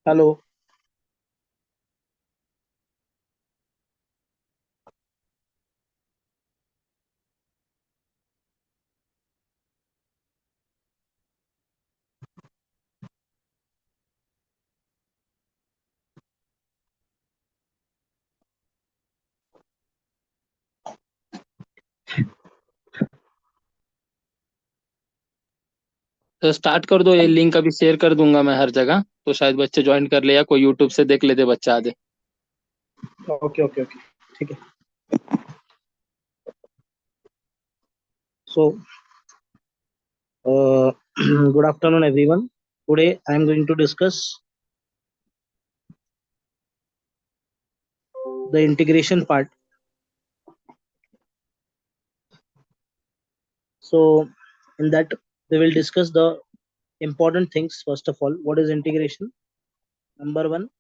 Hello. तो start कर दो। ये लिंक अभी शेयर कर दूंगा मैं हर जगह, तो शायद बच्चे ज्वाइन कर ले या कोई यूट्यूब से देख लेते बच्चा आधे। Okay, okay, okay. ठीक है. So, uh, good afternoon, everyone. Today, I am going to discuss the integration part. So, in that, we will discuss the important things. First of all, what is integration? Number one,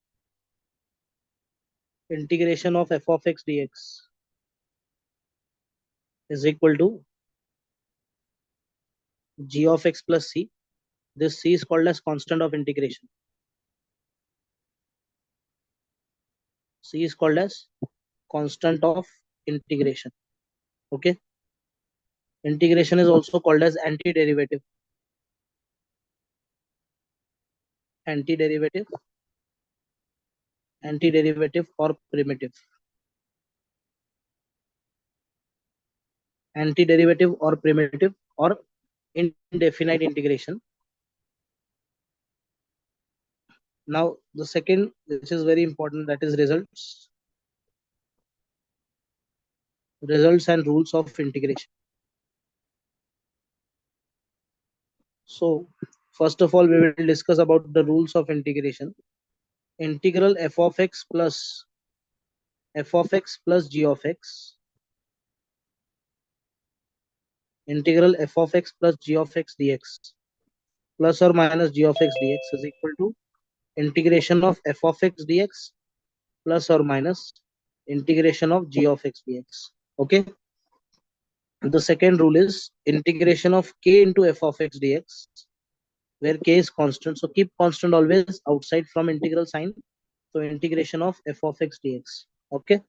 integration of f of x dx is equal to g of x plus c. This c is called as constant of integration. C is called as constant of integration. Okay. Integration is also called as antiderivative. Antiderivative, antiderivative or primitive. Antiderivative or primitive or indefinite integration. Now, the second, which is very important, that is results. Results and rules of integration. So, first of all, we will discuss about the rules of integration. Integral f of x plus g of x. Integral f of x plus g of x dx plus or minus g of x dx is equal to integration of f of x dx plus or minus integration of g of x dx. Okay. The second rule is integration of k into f of x dx, where k is constant. So keep constant always outside from integral sign. So integration of f of x dx. Okay.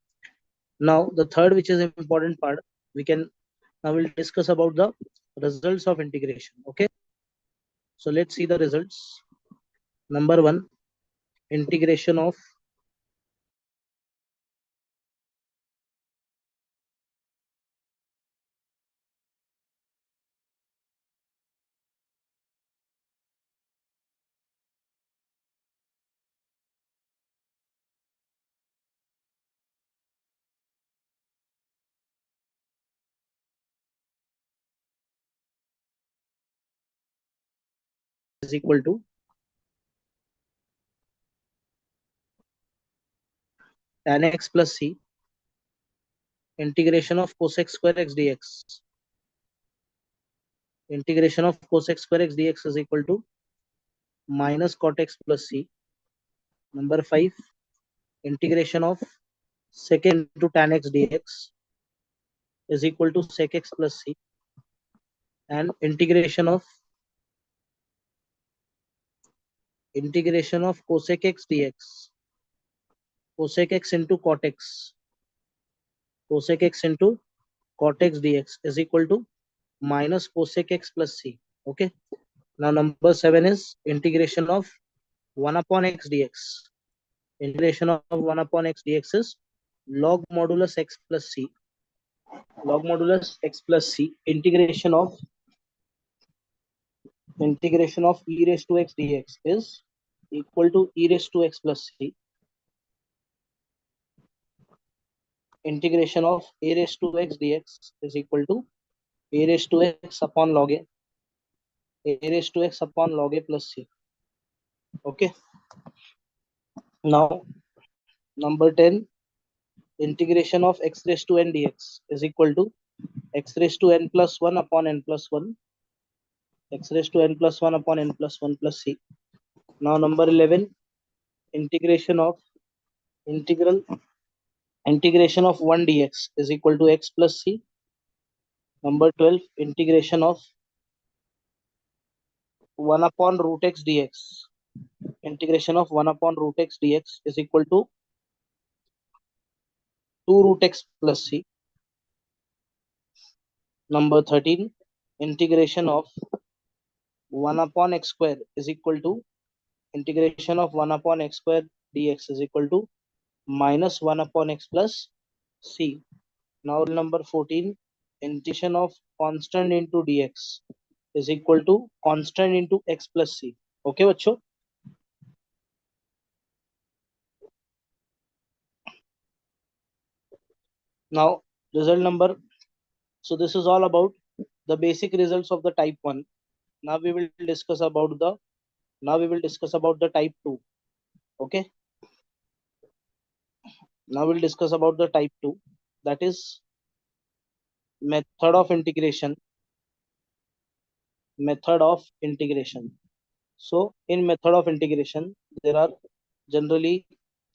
Now the third, which is important part, we can now we'll discuss about the results of integration. Okay. So let's see the results. Number one, integration of is equal to tan x plus c integration of cosec square x dx. Integration of cosec square x dx is equal to minus cot x plus c. Number 5, integration of sec into tan x dx is equal to sec x plus c, and integration of cosec x dx, cosec x into cot x, cosec x into cot x dx is equal to minus cosec x plus c. Okay. Now number 7 is integration of 1 upon x dx. Integration of 1 upon x dx is log modulus x plus c. Log modulus x plus c integration of e raised to x dx is equal to e raised to x plus c. Integration of a raised to x dx is equal to a raised to x upon log a raised to x upon log a plus c. Okay. Now number 10, integration of x raised to n dx is equal to x raised to n plus 1 upon n plus 1, x raised to n plus 1 upon n plus 1 plus c. Now number 11, integration of integral integration of 1 dx is equal to x plus c. Number 12, integration of 1 upon root x dx. integration of 1 upon root x dx is equal to 2 root x plus c. Number 13, integration of 1 upon x square is equal to integration of 1 upon x square dx is equal to minus 1 upon x plus c. Now number 14, integration of constant into dx is equal to constant into x plus c. Okay बच्चों. Now result number. So this is all about the basic results of the type 1. Now we will discuss about the type 2. Okay. Now we'll discuss about the type 2, that is method of integration. Method of integration. So in method of integration, there are generally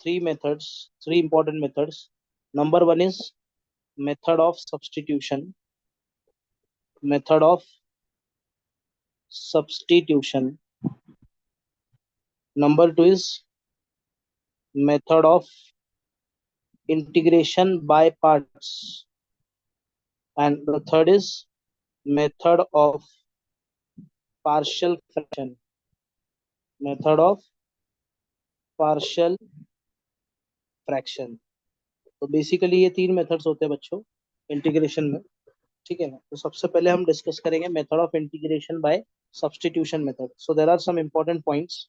three important methods. Number one is method of substitution. Method of substitution. Number two is method of integration by parts. And the third is method of partial fraction. Method of partial fraction. तो basically ये तीन methods होते हैं बच्चों integration में. ठीक है ना. तो सबसे पहले हम डिस्कस करेंगे method of integration by substitution method. So there are some important points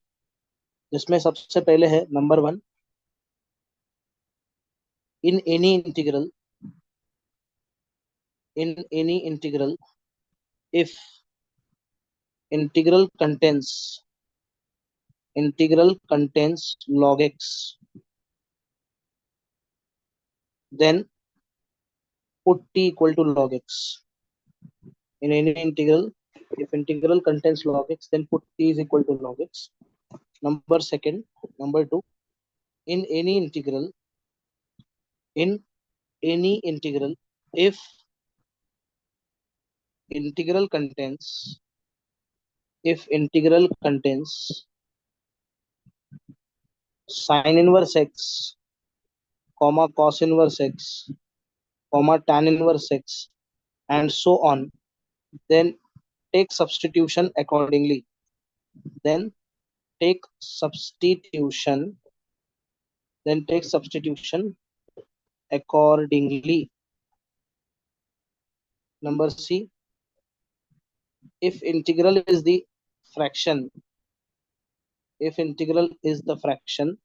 जिसमें सबसे पहले है number one, in any integral if integral contains log x, then put t equal to log x. In any integral, if integral contains log x, then put t is equal to log x. Number two, in any integral, if integral contains sin inverse x, comma cos inverse x, comma tan inverse x, and so on, then take substitution accordingly. Then take substitution accordingly. Number C, if integral is the fraction, if integral is the fraction,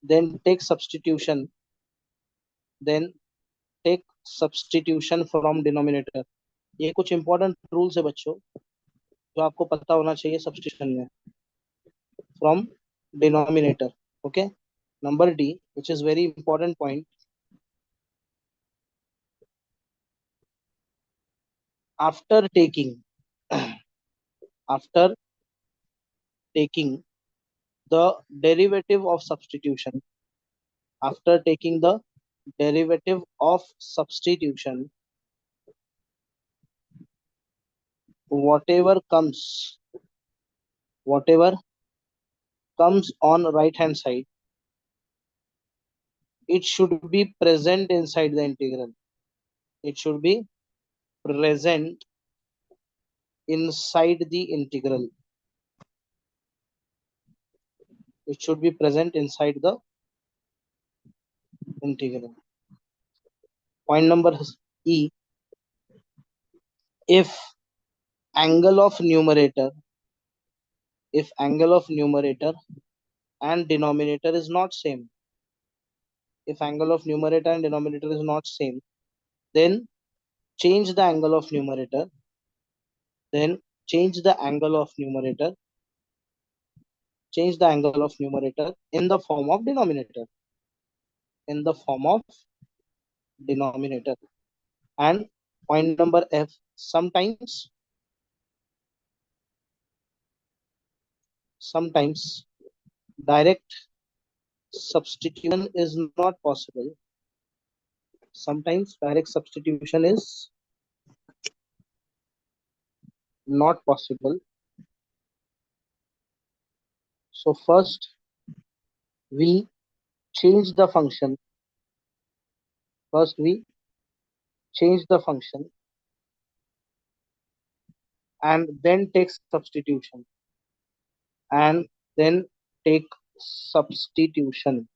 then take substitution from denominator. ये कुछ important rules है बच्चों जो आपको पता होना चाहिए substitution में. From denominator. Okay. Number D, which is very important point, after taking the derivative of substitution, after taking the derivative of substitution, whatever comes on right hand side, it should be present inside the integral. It should be present inside the integral. It should be present inside the integral. Point number E, if angle of numerator and denominator is not same, if angle of numerator and denominator is not same, then change the angle of numerator, change the angle of numerator in the form of denominator, And point number F, sometimes direct substitution is not possible. Sometimes direct substitution is not possible. So first we change the function. First we change the function and then take substitution and then take substitution.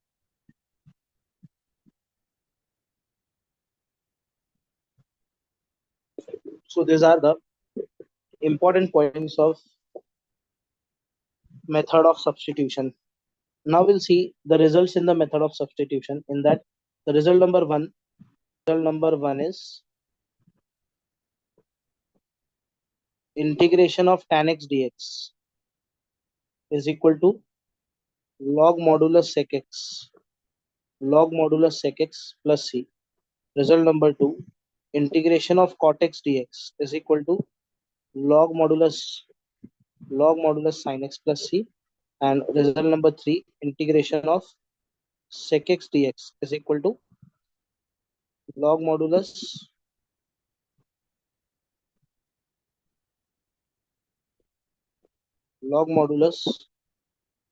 So these are the important points of method of substitution. Now we'll see the results in the method of substitution. In that, the result number one is integration of tan x dx is equal to log modulus sec x, plus c. Result number two, integration of cot x dx is equal to log modulus sin x plus c. And result number three, integration of sec x dx is equal to log modulus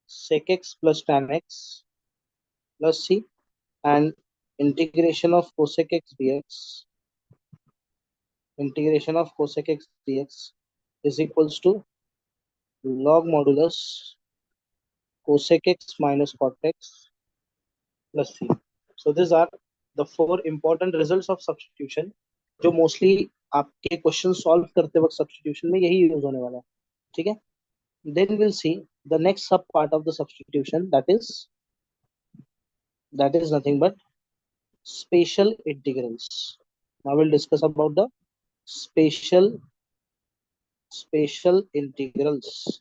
sec x plus tan x plus c. And integration of cosec x dx is equals to log modulus cosec x minus cot x plus c. So these are the four important results of substitution जो mostly आपके question solve करते वक्त substitution में यही use होने वाला है. ठीक है. Then we'll see the next sub part of the substitution, that is nothing but spatial integrals. Now we'll discuss about the spatial integrals.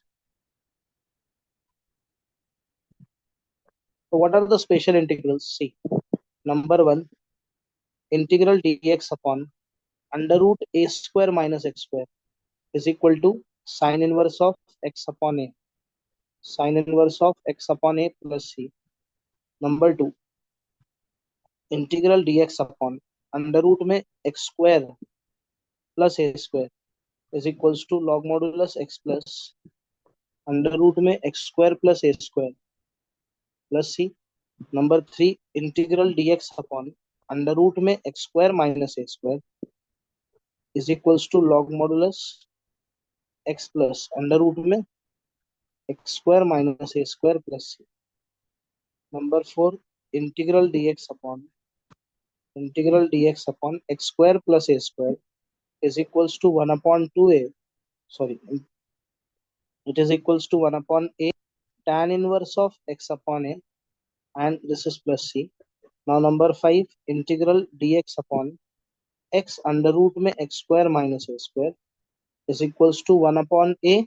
So what are the spatial integrals? See, number one, integral dx upon under root a square minus x square is equal to sine inverse of x upon a, plus c. Number two, integral dx upon under root में x square plus a square is equals to log modulus x plus under root में x square plus a square plus c. Number three, integral dx upon under root में x square minus a square is equals to log modulus x plus under root में x square minus a square plus c. Number four, integral dx upon x square plus a square is equals to 1 upon 2a. Sorry, it is equals to 1 upon a tan inverse of x upon a, and this is plus c. Now number five, integral dx upon x under root में x square minus a square is equals to 1 upon a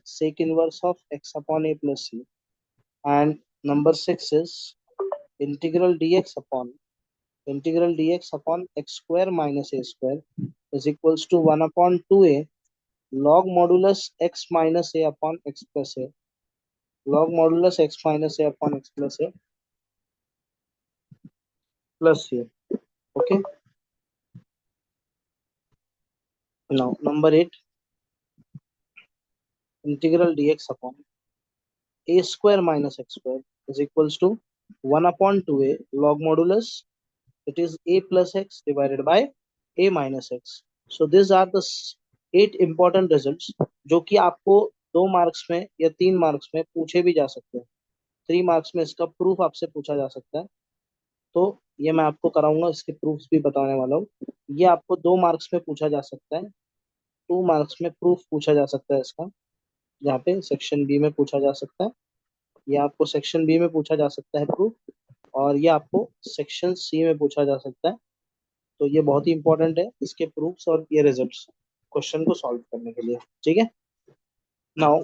sec inverse of x upon a plus c. And number six is integral dx upon x square minus a square is equals to 1 upon 2a log modulus x minus a upon x plus a, plus c. Okay. Now number eight, integral dx upon a square minus x square is equals to 1 upon 2a log modulus, it is a plus x divided by a minus x. So these are the 8 important results जो कि आपको 2 marks में या 3 marks में पूछे भी जा सकते हैं. 3 मार्क्स में इसका प्रूफ आपसे पूछा जा सकता है. तो ये मैं आपको कराऊंगा, इसके प्रूफ्स भी बताने वाला हूँ. ये आपको 2 मार्क्स में पूछा जा सकता है, 2 मार्क्स में प्रूफ पूछा जा सकता है इसका. यहाँ पे सेक्शन बी में पूछा जा सकता है, ये आपको सेक्शन बी में पूछा जा सकता है प्रूफ, और ये आपको सेक्शन सी में पूछा जा सकता है. तो ये बहुत ही इंपॉर्टेंट है, इसके प्रूफ्स और ये रिजल्ट्स क्वेश्चन को सॉल्व करने के लिए. ठीक है. Now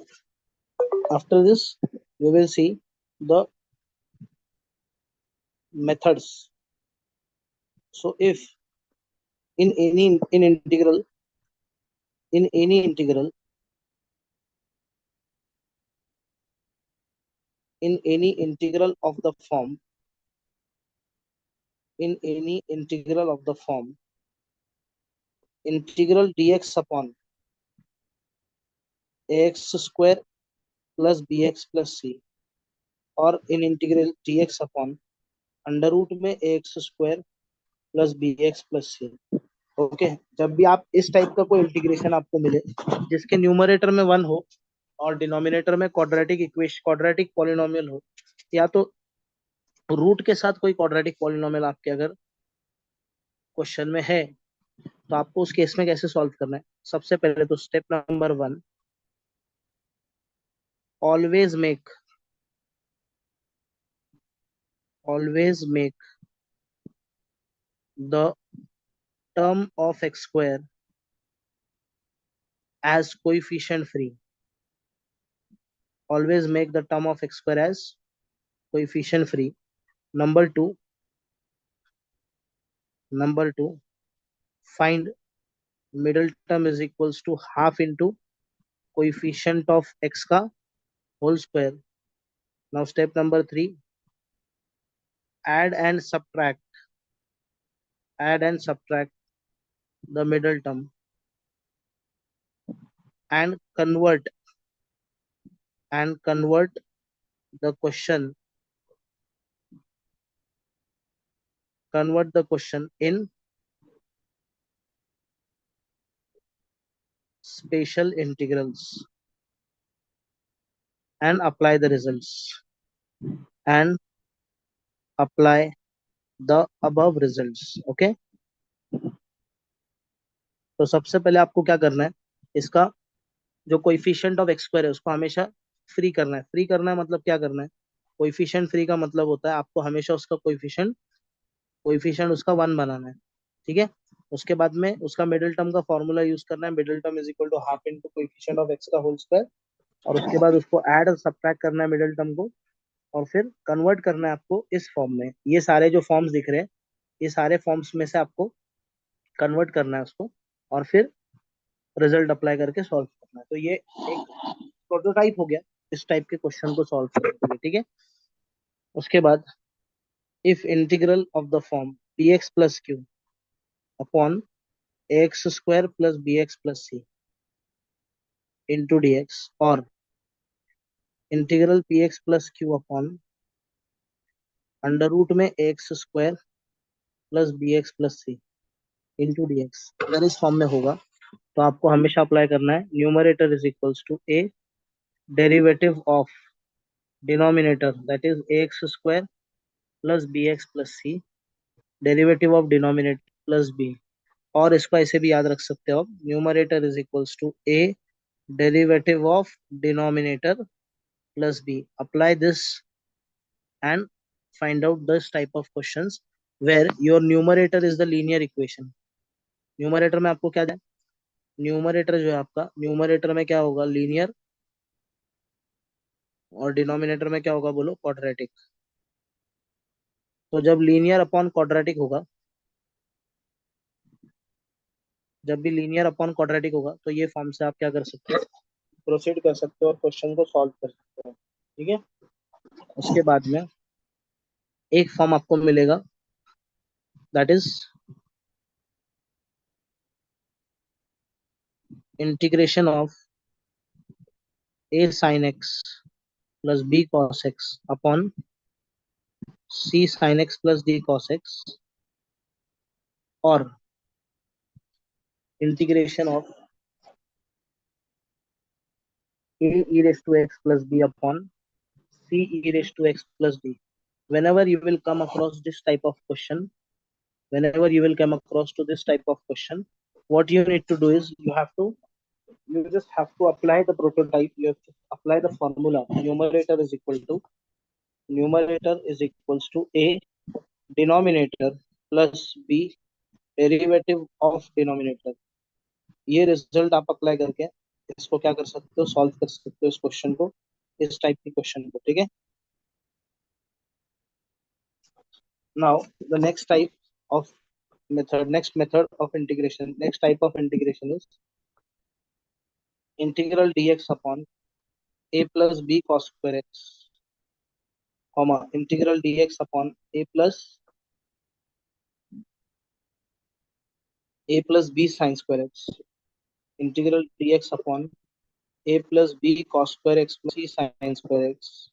after this we will see the methods. So if in any in integral in any integral in any integral of the form in any integral of the form integral dx upon ax square plus b x plus c, और इन integral g x upon under root में a x square plus b x plus c. Okay, जब भी आप इस type का कोई integration आपको मिले जिसके न्यूमरेटर में वन हो और डिनोमिनेटर में क्वाड्रेटिक इक्वेशन क्वाड्रेटिक पॉलिनोमियल हो, या तो रूट के साथ कोई क्वाड्रेटिक पॉलिनोमियल आपके अगर क्वेश्चन में है, तो आपको उस केस में कैसे सॉल्व करना है? सबसे पहले तो step number one, always make always make the term of x square as coefficient free. Always make the term of x square as coefficient free. Number two, find middle term is equals to half into coefficient of x का whole square. Now step number three, add and subtract add and subtract the middle term and convert the question in spatial integrals and and apply the above results. Okay, तो सबसे पहले आपको क्या करना है, इसका जो कोएफिशिएंट ऑफ एक्स स्क्वायर है उसको हमेशा फ्री करना है। फ्री करना है मतलब क्या करना है? कोएफिशिएंट फ्री का मतलब होता है आपको हमेशा उसका कोएफिशिएंट कोएफिशिएंट उसका वन बनाना है। ठीक है, उसके बाद में उसका मिडिल टर्म का फॉर्मूला यूज करना है, middle term is equal to half into coefficient of x का होल स्क्वायर, और उसके बाद उसको ऐड और सब्ट्रैक्ट करना है मिडिल टर्म को, और फिर कन्वर्ट करना है आपको इस फॉर्म में। ये सारे जो फॉर्म्स दिख रहे हैं, ये सारे फॉर्म्स में से आपको कन्वर्ट करना है उसको, और फिर रिजल्ट अप्लाई करके सॉल्व करना है। तो ये एक प्रोटोटाइप हो गया इस टाइप के क्वेश्चन को सॉल्व करने के लिए। ठीक है, उसके बाद if integral of the form b x plus q upon x square plus b x plus c into d x, और integral p x plus q upon under root में x square plus b x plus c into d x, अगर इस form में होगा तो आपको हमेशा apply करना है numerator is equals to a derivative of denominator that is a x square plus b x plus c, derivative of denominator plus b, और इसको ऐसे भी याद रख सकते हो आप, numerator is equals to a derivative of denominator plus b. Apply this and find out this type of questions where your numerator is the linear equation। Numerator में आपको क्या दें? न्यूमरेटर जो है आपका, न्यूमरेटर में क्या होगा? लीनियर, और डिनोमिनेटर में क्या होगा? बोलो, क्वाड्रेटिक। तो जब लीनियर अपॉन क्वाड्रेटिक होगा, जब भी लीनियर अपॉन क्वाड्रेटिक होगा, तो ये फॉर्म से आप क्या कर सकते हो? प्रोसीड कर सकते हो और क्वेश्चन को सॉल्व कर सकते हो। ठीक है, उसके बाद में एक फॉर्म आपको मिलेगा that is integration of a sine x plus b cos x upon c sine x plus d cos x, और integration of a e raised to x plus b upon c e raised to x plus d. Whenever you will come across this type of question, whenever you will come across to this type of question, what you need to do is you just have to apply the prototype. You have to apply the formula. Numerator is equals to a denominator plus b derivative of denominator। ये result आप apply करके इसको क्या कर सकते हो? Solve कर सकते हो इस क्वेश्चन को, इस टाइप के क्वेश्चन को। ठीक है, now the next method of integration, next type of integration is integral dx upon a plus b cos square x, comma integral dx upon a plus b sin square x, integral dx upon a plus b cos square x plus c sine square x.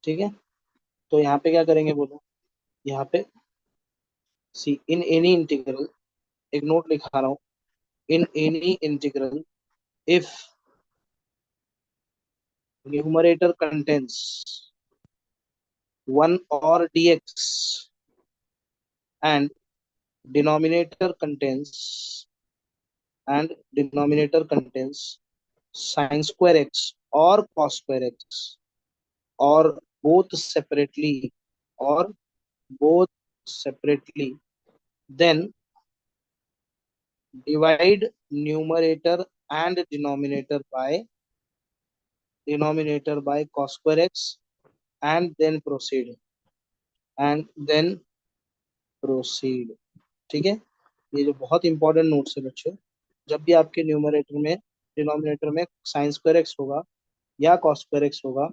ठीक है, तो यहाँ पे क्या करेंगे बोलो, यहाँ पे सी इन एनी इंटीग्रल, एक नोट लिखा रहा हूँ, इन any integral if numerator contains 1 or dx and denominator contains denominator contains sin square x or cos square x or both separately or both separately, then divide numerator and denominator by cos square x and then proceed। ठीक है, ये जो बहुत important notes है बच्चों, जब भी आपके न्यूमरेटर में डिनोमिनेटर में साइन स्क्वायर एक्स होगा या कॉस स्क्वायर एक्स होगा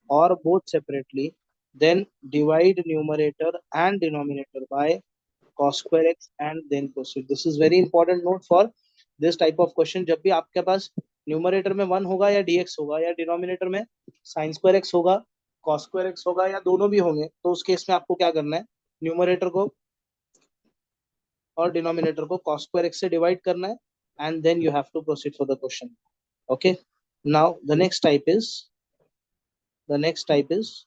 और both separately, then divide numerator and denominator by cos square x and then proceed। This is very important note for this type of question. जब भी आपके पास numerator में 1 होगा या dx होगा या डिनोमिनेटर में साइन स्क्वायर एक्स होगा cos स्क्वायर एक्स होगा या दोनों भी होंगे, तो उस केस में आपको क्या करना है, न्यूमरेटर को और डिनोमिनेटर को cos स्क्वायर एक्स से डिवाइड करना है and then you have to proceed for the question. Okay, now the next type is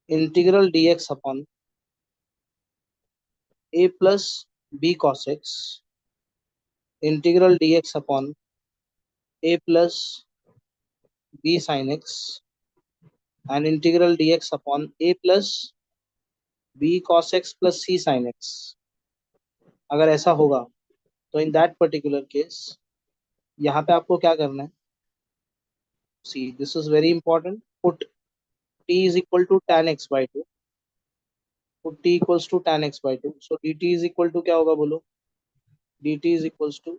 integral dx upon a plus b cos x, integral dx upon a plus b sin x and integral dx upon a plus b cos x plus c sin x। अगर ऐसा होगा तो in that particular case यहाँ पे आपको क्या करना है, सी this is very important, put t is equal to tan x by 2, put t equals to tan x by 2, so dt is equal to क्या होगा बोलो, dt is equals to,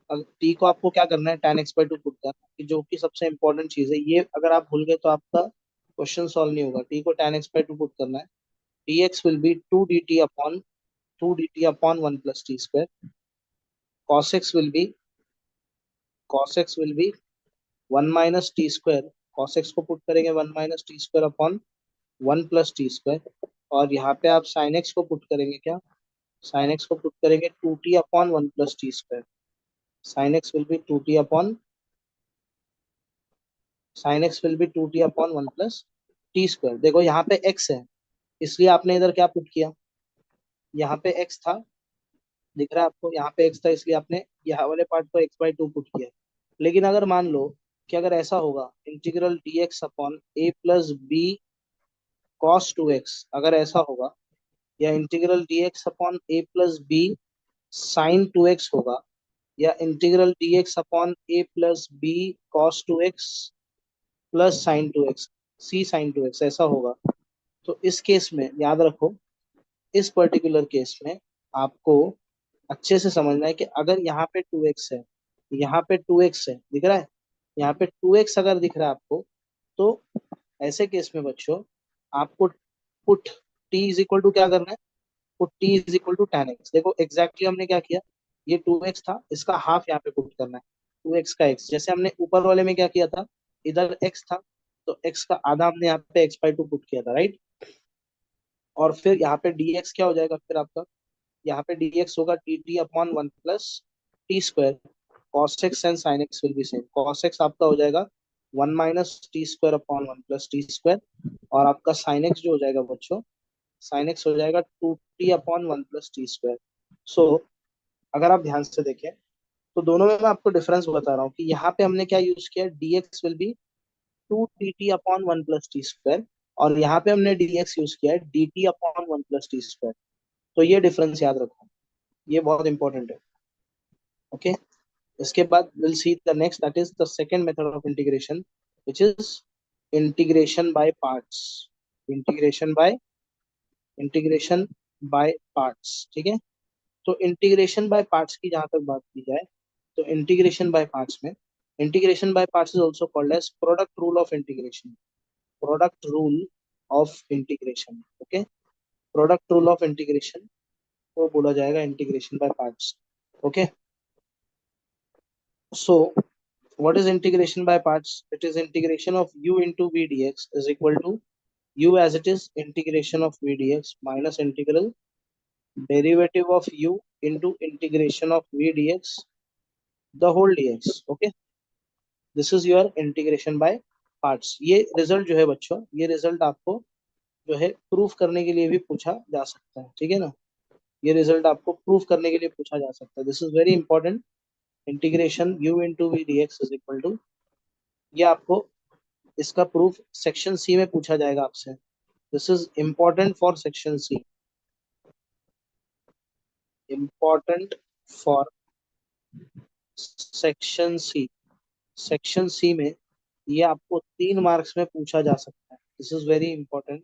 t को आपको क्या करना है tan x by 2 पुट करना है, जो कि सबसे इंपॉर्टेंट चीज है, ये अगर आप भूल गए तो आपका क्वेश्चन सॉल्व नहीं होगा। t को tan x by 2 पुट करना है, dx will be 2 dt upon 1 plus t square, cos x will be cos x will be 1 minus t square, cos x को पुट करेंगे 1 minus t square upon 1 plus t square, और यहाँ पे आप sin x को put करेंगे क्या, sin x को पुट करेंगे 2t upon 1 plus t square, sin x will be 2t upon sin x will be 2t upon 1 plus t square। देखो यहाँ पे x है, इसलिए आपने इधर क्या पुट किया, यहाँ पे x था, दिख रहा है आपको, यहाँ पे x था इसलिए आपने यहाँ वाले पार्ट को x by 2 पुट किया। लेकिन अगर मान लो कि अगर ऐसा होगा integral dx upon a plus b cos 2x, अगर ऐसा होगा, या integral dx upon a plus b sine 2x होगा, या integral dx upon a plus b cos 2x plus sine 2x c sine 2x ऐसा होगा, तो इस केस में याद रखो, इस पर्टिकुलर केस में आपको अच्छे से समझना है कि अगर यहाँ पे 2x है, यहाँ पे 2x है, दिख रहा है, यहाँ पे 2x अगर दिख रहा है आपको, तो ऐसे केस में बच्चों आपको put t is equal to क्या करना है, put t is equal to tan x। देखो एग्जैक्टली हमने क्या किया, ये 2x था, इसका हाफ यहाँ पे पुट करना है, 2x का x, जैसे हमने ऊपर वाले में क्या किया था, इधर x था तो x का आधा हमने यहाँ पे x by 2 पुट किया था, राइट। और फिर यहाँ पे dx क्या हो जाएगा फिर आपका, यहाँ पे dx होगा dt upon 1 plus t square, cos x and sin x will be same, cos x आपका हो जाएगा 1 minus T square upon 1 plus t square, और आपका sin x जो हो जाएगा बच्चों, sin x हो जाएगा 2t upon 1 plus t square. So अगर आप ध्यान से देखें तो दोनों में मैं आपको डिफरेंस बता रहा हूँ कि यहाँ पे हमने क्या यूज किया, dx will be 2dt upon 1 plus t square, और यहाँ पे हमने dx यूज किया है dt upon 1 plus t square. तो ये डिफरेंस याद रखो, ये बहुत इंपॉर्टेंट है। ओके, इसके बाद will see the next, that is the second method of integration, which is integration by parts, integration by integration by parts. ठीक है, तो इंटीग्रेशन बाय पार्ट्स की जहां तक बात की जाए, तो इंटीग्रेशन बाय पार्ट्स में, integration by parts is also called as product rule of integration, product rule of integration. Okay, product rule of integration वो बोला जाएगा integration by parts. Okay, so what is integration by parts? It is integration of u into v dx is equal to u as it is integration of v dx minus integral derivative of u into integration of v dx the whole dx. Okay, this is your integration by parts. ये result जो है बच्चों, ये result आपको जो है proof करने के लिए भी पूछा जा सकता है, ठीक है ना। ये रिजल्ट आपको प्रूफ करने के लिए पूछा जा सकता है। This is very important. Integration u into v d x is equal to, ये आपको इसका प्रूफ सेक्शन सी में पूछा जाएगा आपसे। This is important for section C, important for section C. Section C में ये आपको 3 मार्क्स में पूछा जा सकता है। This is very important.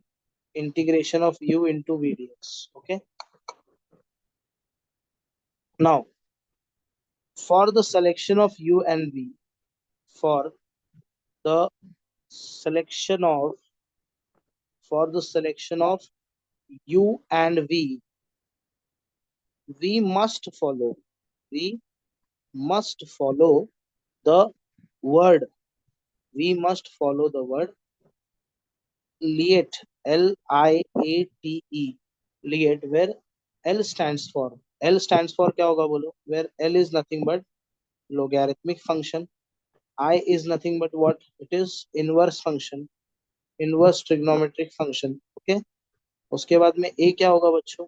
Integration of u into v d x. Okay, now for the selection of u and v, for the selection of for the selection of u and we we must follow the word we must follow the word liet, liate, liet, where l stands for क्या होगा बोलो, where l is nothing but logarithmic function, I is nothing but what it is, inverse function, inverse trigonometric function। Okay, उसके बाद में a क्या होगा बच्चों,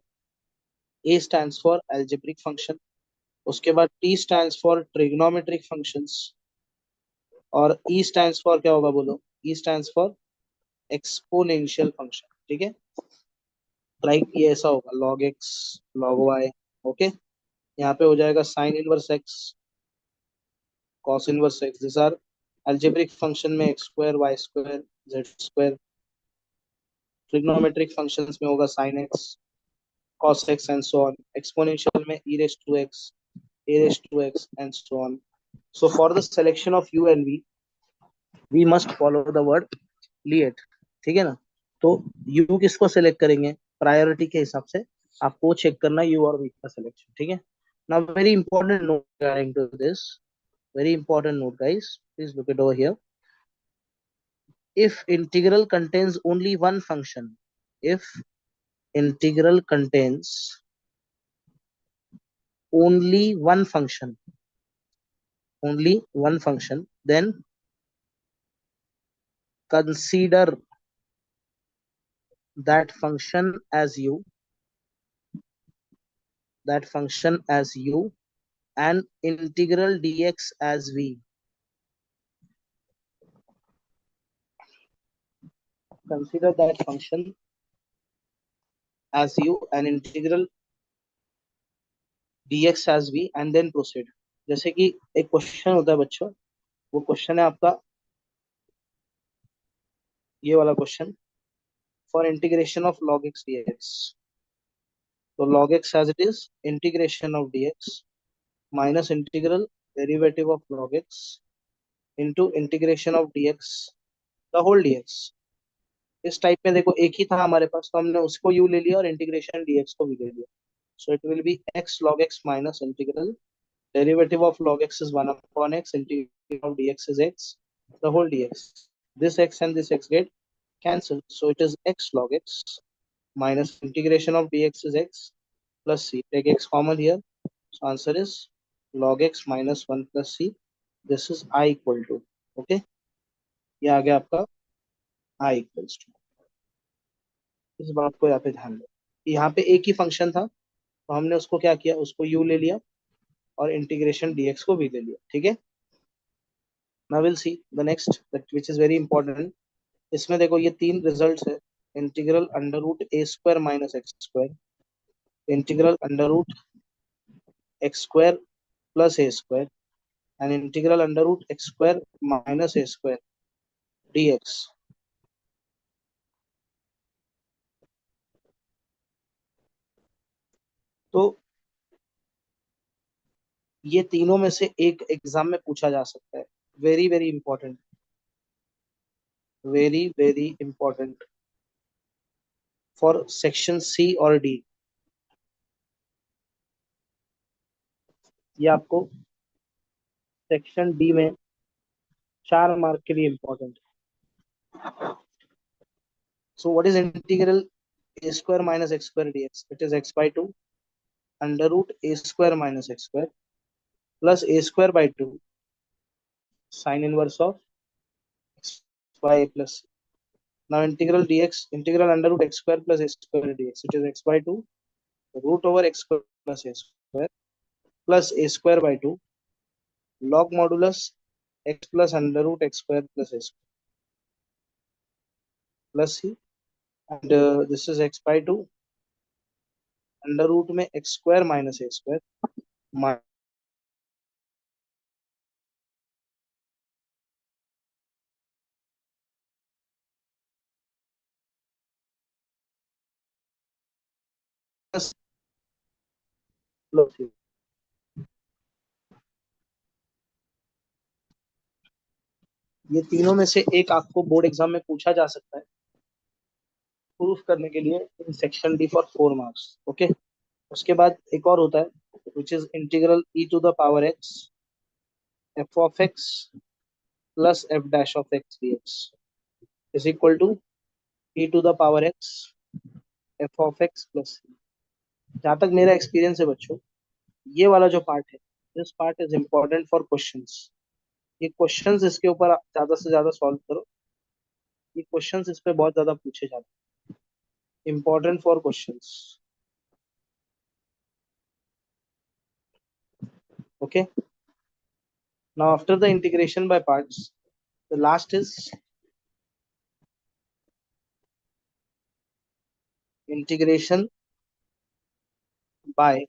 a stands for algebraic function, उसके बाद t stands for trigonometric functions, और e stands for क्या होगा बोलो, e stands for exponential function। ठीक है, लाइक ये ऐसा होगा log x, log y। Okay, यहाँ पे हो जाएगा sine inverse x, cos inverse x. This are algebraic function में x square, y square, z square. Trigonometric functions में होगा sine x, cos x and so on. Exponential में e raised to x, a raised to x and so on. So for the selection of u and we must follow the word liet। ठीक है ना। तो u किसको select करेंगे, priority के हिसाब से आपको चेक करना u और v का सिलेक्शन। ठीक है, now very important note regarding to this, very important note guys, please look it over here। if integral contains only one function, if integral contains only one function, only one function, then consider that function as u, that function as u, and integral dx as v। Consider that function as u and integral dx as v and then proceed। जैसे कि एक question होता है बच्चों, वो question है आपका ये वाला question, for integration of log x dx। तो log x as it is integration of dx minus integral derivative of log x into integration of dx the whole dx। इस टाइप में देखो एक ही था हमारे पास, तो हमने उसको u ले लिया और इंटीग्रेशन dx को भी ले लिया। सो it will B x log x minus integral derivative of log x is 1 upon x, integral of dx is x the whole dx। this x and this x get cancelled, so it is x log x minus integration of dx is x plus c, take x common here, so answer is log x minus 1 plus c। this is I equal to, okay, ये आ गया आपका I equals to। इस बात को यहाँ पे ध्यान दो, यहाँ पे एक ही फंक्शन था, तो हमने उसको क्या किया, उसको u ले लिया और इंटीग्रेशन dx को भी ले लिया। ठीक है, now we'll see the next that which is very important। इसमें देखो ये 3 रिजल्ट्स है, integral under root a square minus x square, integral under root x square plus a square, and integral under root x square minus a square dx। तो ये तीनों में से एक एग्जाम में पूछा जा सकता है। Very very important, very very important for section C और डी। ये आपको सेक्शन डी में 4 मार्क के लिए इंपॉर्टेंट है। So what is integral a square minus x square dx? It is x by 2 under root a square minus x square plus a square by 2 sine inverse of x by plus. Now integral dx, integral under root x square plus a square dx, it is x by 2 root over x square plus a square plus a square by 2 log modulus x plus under root x square plus a square plus c, and this is x by 2 under root में x square minus a square minus. ये तीनों में से एक आपको board exam में पूछा जा सकता है प्रूफ करने के लिए in section D for 4 marks. Okay, उसके बाद एक और होता है which is integral e to the power x f of x plus f dash of x d x is equal to e to the power x f of x plus. जहाँ तक मेरा experience है बच्चों, ये वाला जो part है, this part is important for questions. ये क्वेश्चंस इसके ऊपर ज्यादा से ज्यादा सॉल्व करो। ये क्वेश्चंस इस पे बहुत ज्यादा पूछे जाते हैं, important for questions. Okay, now after the integration by parts, the last is integration by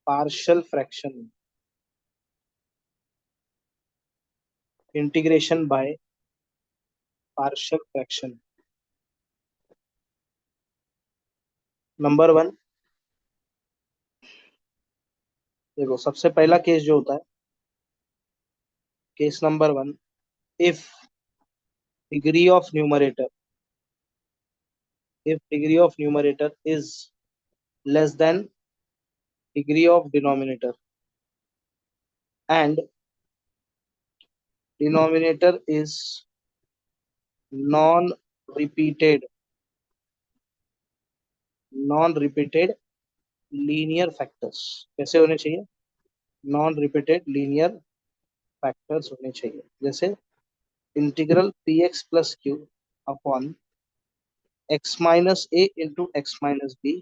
partial fraction. Integration by partial fraction. Number 1, देखो सबसे पहला केस जो होता है, case number 1, if degree of numerator, if degree of numerator is less than degree of denominator and denominator is non repeated, non repeated linear factors। कैसे होने चाहिए? Non repeated linear factors होने चाहिए। जैसे integral p x plus q upon x minus a into x minus b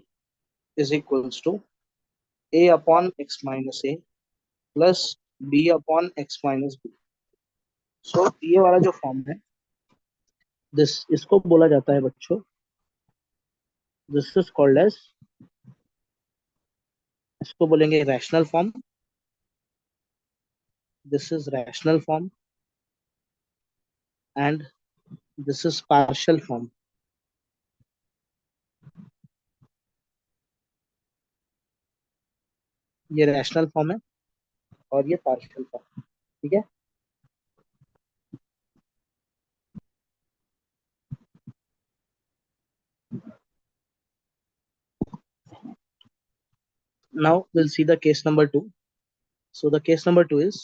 is equals to a upon x minus a plus b upon x minus b. So ये वाला जो form है, this इसको बोला जाता है बच्चों, दिस इज कॉल्ड एज, इसको बोलेंगे rational form. This is rational form and this is partial form. ये रैशनल फॉर्म है और ये पार्शियल फॉर्म। ठीक है, now we'll see the case number 2. So the case number 2 is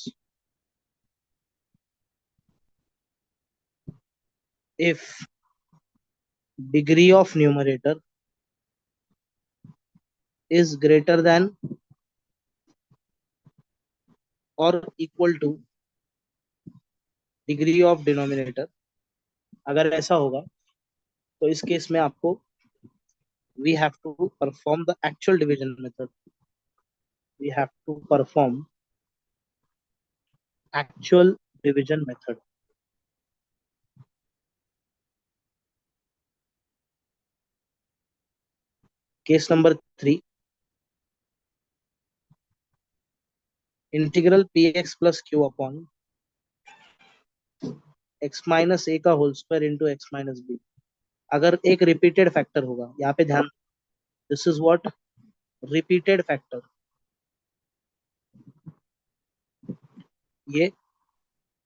if degree of numerator is greater than or equal to degree of denominator। अगर ऐसा होगा तो इस केस में आपको we have to perform the actual division method। We have to perform actual division method। Case number 3, integral p x plus q upon x minus a का whole square into x minus b. अगर एक repeated factor होगा, यहाँ पे ध्यान, this is what, repeated factor. ये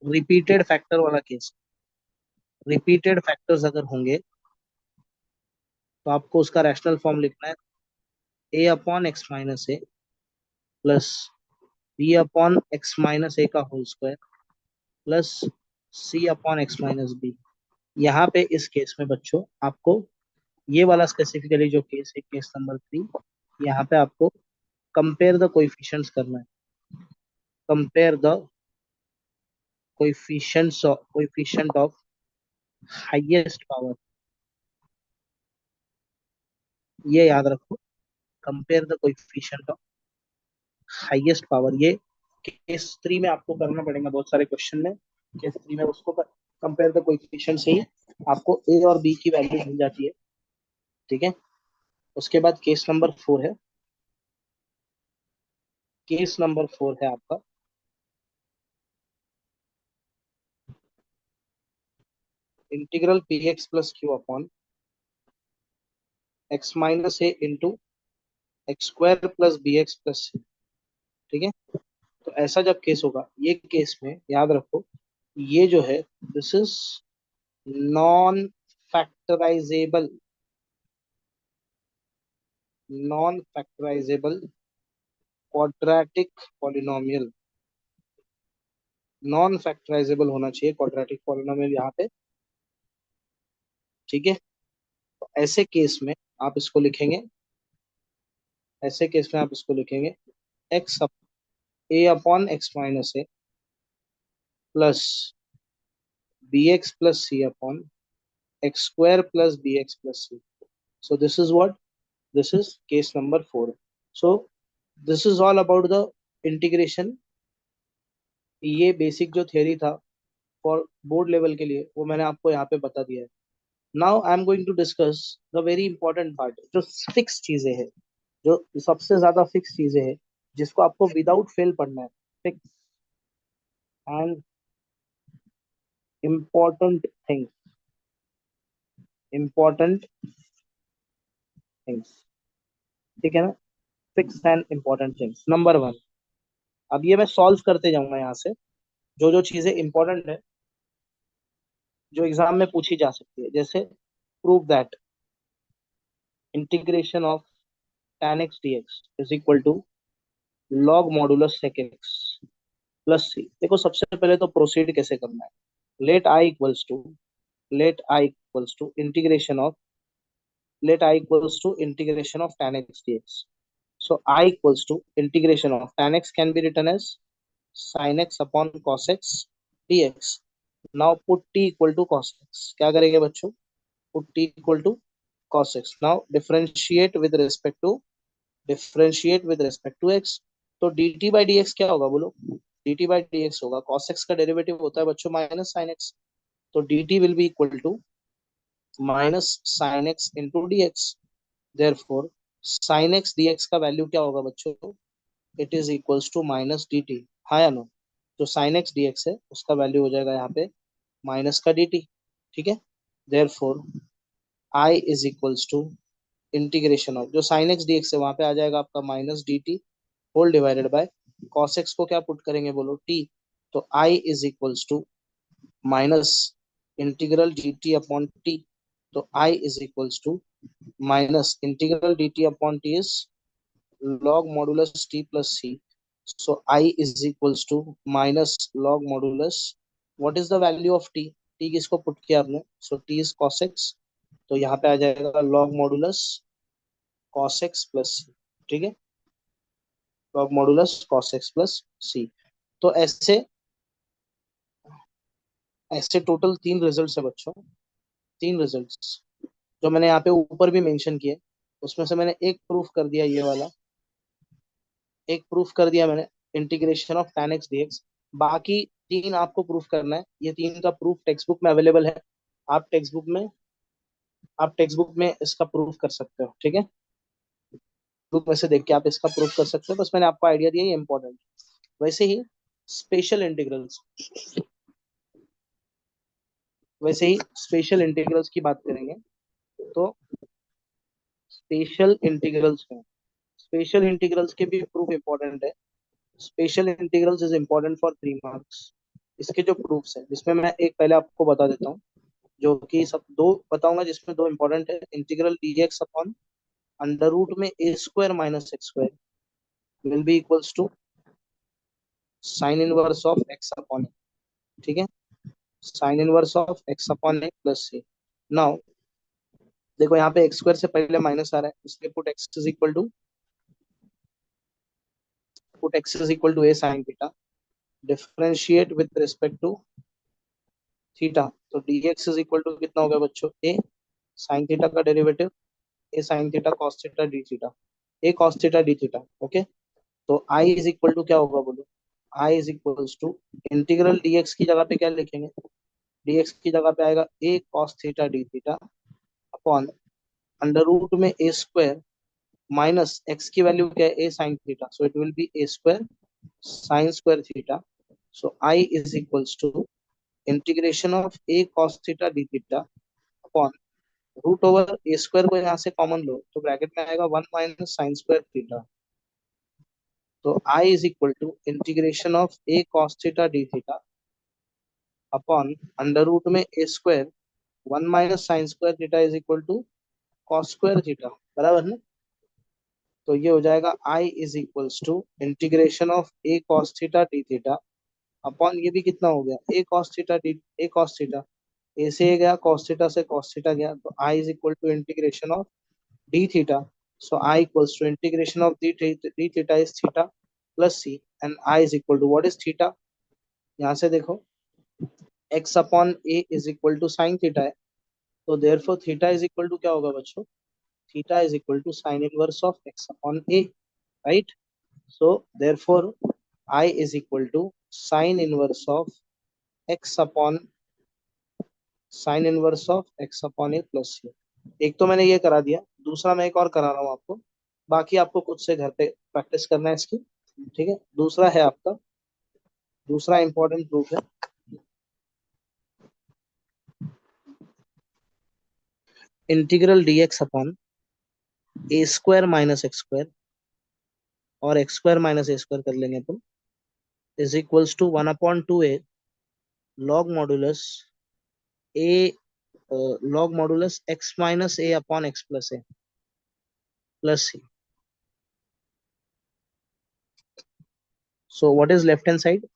repeated factor वाला case. Repeated factors अगर होंगे तो आपको उसका रैशनल फॉर्म लिखना है a upon x minus a plus b upon x minus a का whole square plus c upon x minus b. यहाँ पे इस केस में बच्चों आपको ये वाला स्पेसिफिकली जो केस है, केस नंबर 3, यहाँ पे आपको कंपेयर द कोएफिशिएंट्स करना है। Compare the coefficient of highest power, ये याद रखो। Compare the coefficient of highest power, ये केस 3 में आपको करना पड़ेगा बहुत सारे क्वेश्चन में। केस 3 में उसको कंपेयर द कोएफिशिएंट से ही आपको ए और बी की वैल्यू मिल जाती है। ठीक है। उसके बाद केस नंबर 4 है। केस नंबर 4 है आपका integral p x plus q upon x minus a into x square plus b x plus c. ठीक है। तो ऐसा जब केस होगा, ये केस में याद रखो, ये जो है this is non factorisable, non factorisable quadratic polynomial. Non factorisable होना चाहिए क्वाड्रेटिक पॉलिनोमियल यहाँ पे। ठीक है। तो ऐसे केस में आप इसको लिखेंगे, ऐसे केस में आप इसको लिखेंगे x a upon x minus a plus b x plus c upon x square plus b x plus c. So this is what, this is case number 4। So this is all about the integration. ये basic जो theory था for board level के लिए, वो मैंने आपको यहाँ पे बता दिया है। Now I am going to discuss the very important part, जो फिक्स चीजें हैं, जो सबसे ज्यादा फिक्स चीजें हैं, जिसको आपको विदाउट फेल पढ़ना है। Fix and important things, important things. ठीक है ना। Fix and important things number 1। अब ये मैं सॉल्व करते जाऊंगा यहाँ से, जो जो चीजें इंपॉर्टेंट है, जो एग्जाम में पूछी जा सकती है। जैसे prove that integration of tan x dx is equal to log modulus sec x plus c. देखो सबसे पहले तो प्रोसीड कैसे करना है। Let I equals to, let I equals to integration of, let I equals to integration of tan x dx. So I equals to integration of tan x can be written as sin x upon cos x dx. Now put t equal to cos x. क्या करेंगे बच्चों? Put t equal to cos x. Now differentiate with respect to x. तो dt by dx क्या होगा बोलो? dt by dx होगा, cos x का derivative होता है बच्चों माइनस sin x। तो dt will be equal to minus sin x into dx। therefore sin x dx का वैल्यू क्या होगा बच्चों? It is equals to minus d t. हाँ या नो? जो sin x dx है उसका वैल्यू हो जाएगा यहाँ पे माइनस का dt। ठीक है। therefore I is equals to integration of, जो sin x dx है वहां पे आ जाएगा आपका minus d t whole divided by cos x को क्या पुट करेंगे बोलो? t। तो I is equals to minus integral d t upon t. तो I is equals to minus integral d t upon t is log modulus t plus c. So I is equals to minus log modulus. What is the value of t? t किसको put किया आपने? So t is cos x। तो यहाँ पे आ जाएगा log modulus cos x plus c। ठीक है। log modulus cos x plus c। तो ऐसे ऐसे टोटल 3 रिजल्ट्स है बच्चों, 3 रिजल्ट्स जो मैंने यहाँ पे ऊपर भी मेंशन किए। उसमें से मैंने एक प्रूफ कर दिया, ये वाला एक प्रूफ कर दिया मैंने, integration of tan x dx। बाकी 3 आपको प्रूफ करना है। ये 3 का प्रूफ टेक्स्ट बुक में अवेलेबल है। आप टेक्स्ट बुक में आप टेक्स्ट बुक में इसका प्रूफ कर सकते हो। ठीक है। बुक में से देख के आप इसका प्रूफ कर सकते हो। बस मैंने आपको आइडिया दिया, ये इंपॉर्टेंट। वैसे ही स्पेशल इंटीग्रल्स, वैसे ही स्पेशल इंटीग्रल्स की बात करेंगे तो स्पेशल इंटीग्रल्स में, स्पेशल इंटीग्रल्स के भी प्रूफ इंपॉर्टेंट है। Special integrals is important for 3 marks. इसके जो प्रूफ्स हैं, जिसमें मैं एक पहले आपको बता देता हूँ, जो कि सब दो बताऊंगा, जिसमें दो इंपॉर्टेंट है। Integral d x upon under root में a square minus x square, will be equals to sine inverse of x upon a. ठीक है, sine inverse of x upon a plus c. Now देखो यहाँ पे x square से पहले minus आ रहा है, इसलिए put x is equal to a sine theta, differentiate with respect to theta. तो dx इज इक्वल टू कितना हो गया बच्चों, ए साइन थीटा का derivative, a sine theta cos theta d theta, a cos theta d theta. Okay, तो I is equal to क्या होगा बोलो, I is equals to integral dx की जगह पे क्या लिखेंगे, dx की जगह पे आएगा a cos theta d theta upon under root में ए स्क्वायर माइनस एक्स की वैल्यू क्या है, a sine theta, so it will be a square sine square theta. So I is equals to integration of a cos theta d theta upon root over a square को यहाँ से common लो तो bracket में आएगा one minus sine square theta. तो I is equal to integration of a cos theta d theta upon under root में a square one minus sine square theta is equal to cos square theta. बराबर ना. तो ये हो जाएगा I is equals to integration of a cos theta d theta upon ये भी कितना हो गया, a cos theta d, a cos theta, a से गया कॉस थीटा से कॉस थीटा गया, तो I is equal to integration of d theta. So I equals to integration of d theta is theta plus c and I is equal to what is theta. यहाँ से देखो x upon a is equal to sin theta है, तो therefore theta is equal to क्या होगा बच्चों, theta is equal to sin inverse of x upon a, right. So therefore I is equal to sin inverse of x upon sine inverse of x upon a plus c. एक तो मैंने ये करा दिया, दूसरा मैं एक और करा रहा हूँ आपको, बाकी आपको खुद से घर पे प्रैक्टिस करना है इसकी. ठीक है, दूसरा है आपका, दूसरा इंपॉर्टेंट प्रूफ है, integral d x upon a square minus x square और x square minus a square कर लेंगे अपन, is equals to one upon two a log modulus a log modulus x minus a upon x plus a plus c. So what is left hand side,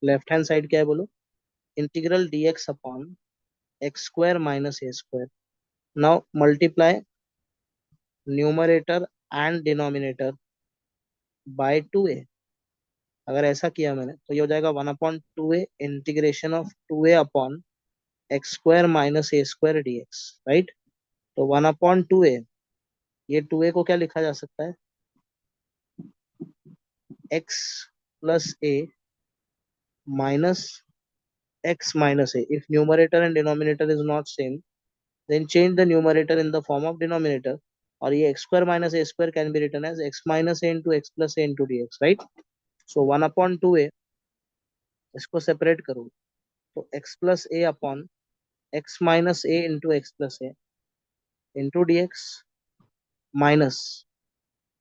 left hand side क्या है बोलो, integral d x upon x square minus a square. Now multiply numerator and denominator by two a. अगर ऐसा किया मैंने तो ये हो जाएगा one upon two a integration of two a upon x square minus a square d x, right. तो one upon two a, ये टू ए को क्या लिखा जा सकता है, x plus a minus x minus a. If numerator and denominator is not same, then change the numerator in the form of denominator. और ये x square minus a square can be written as x minus a into x plus a into dx, right. So one upon two a, इसको separate करो तो x plus a upon x minus a into x plus a into dx minus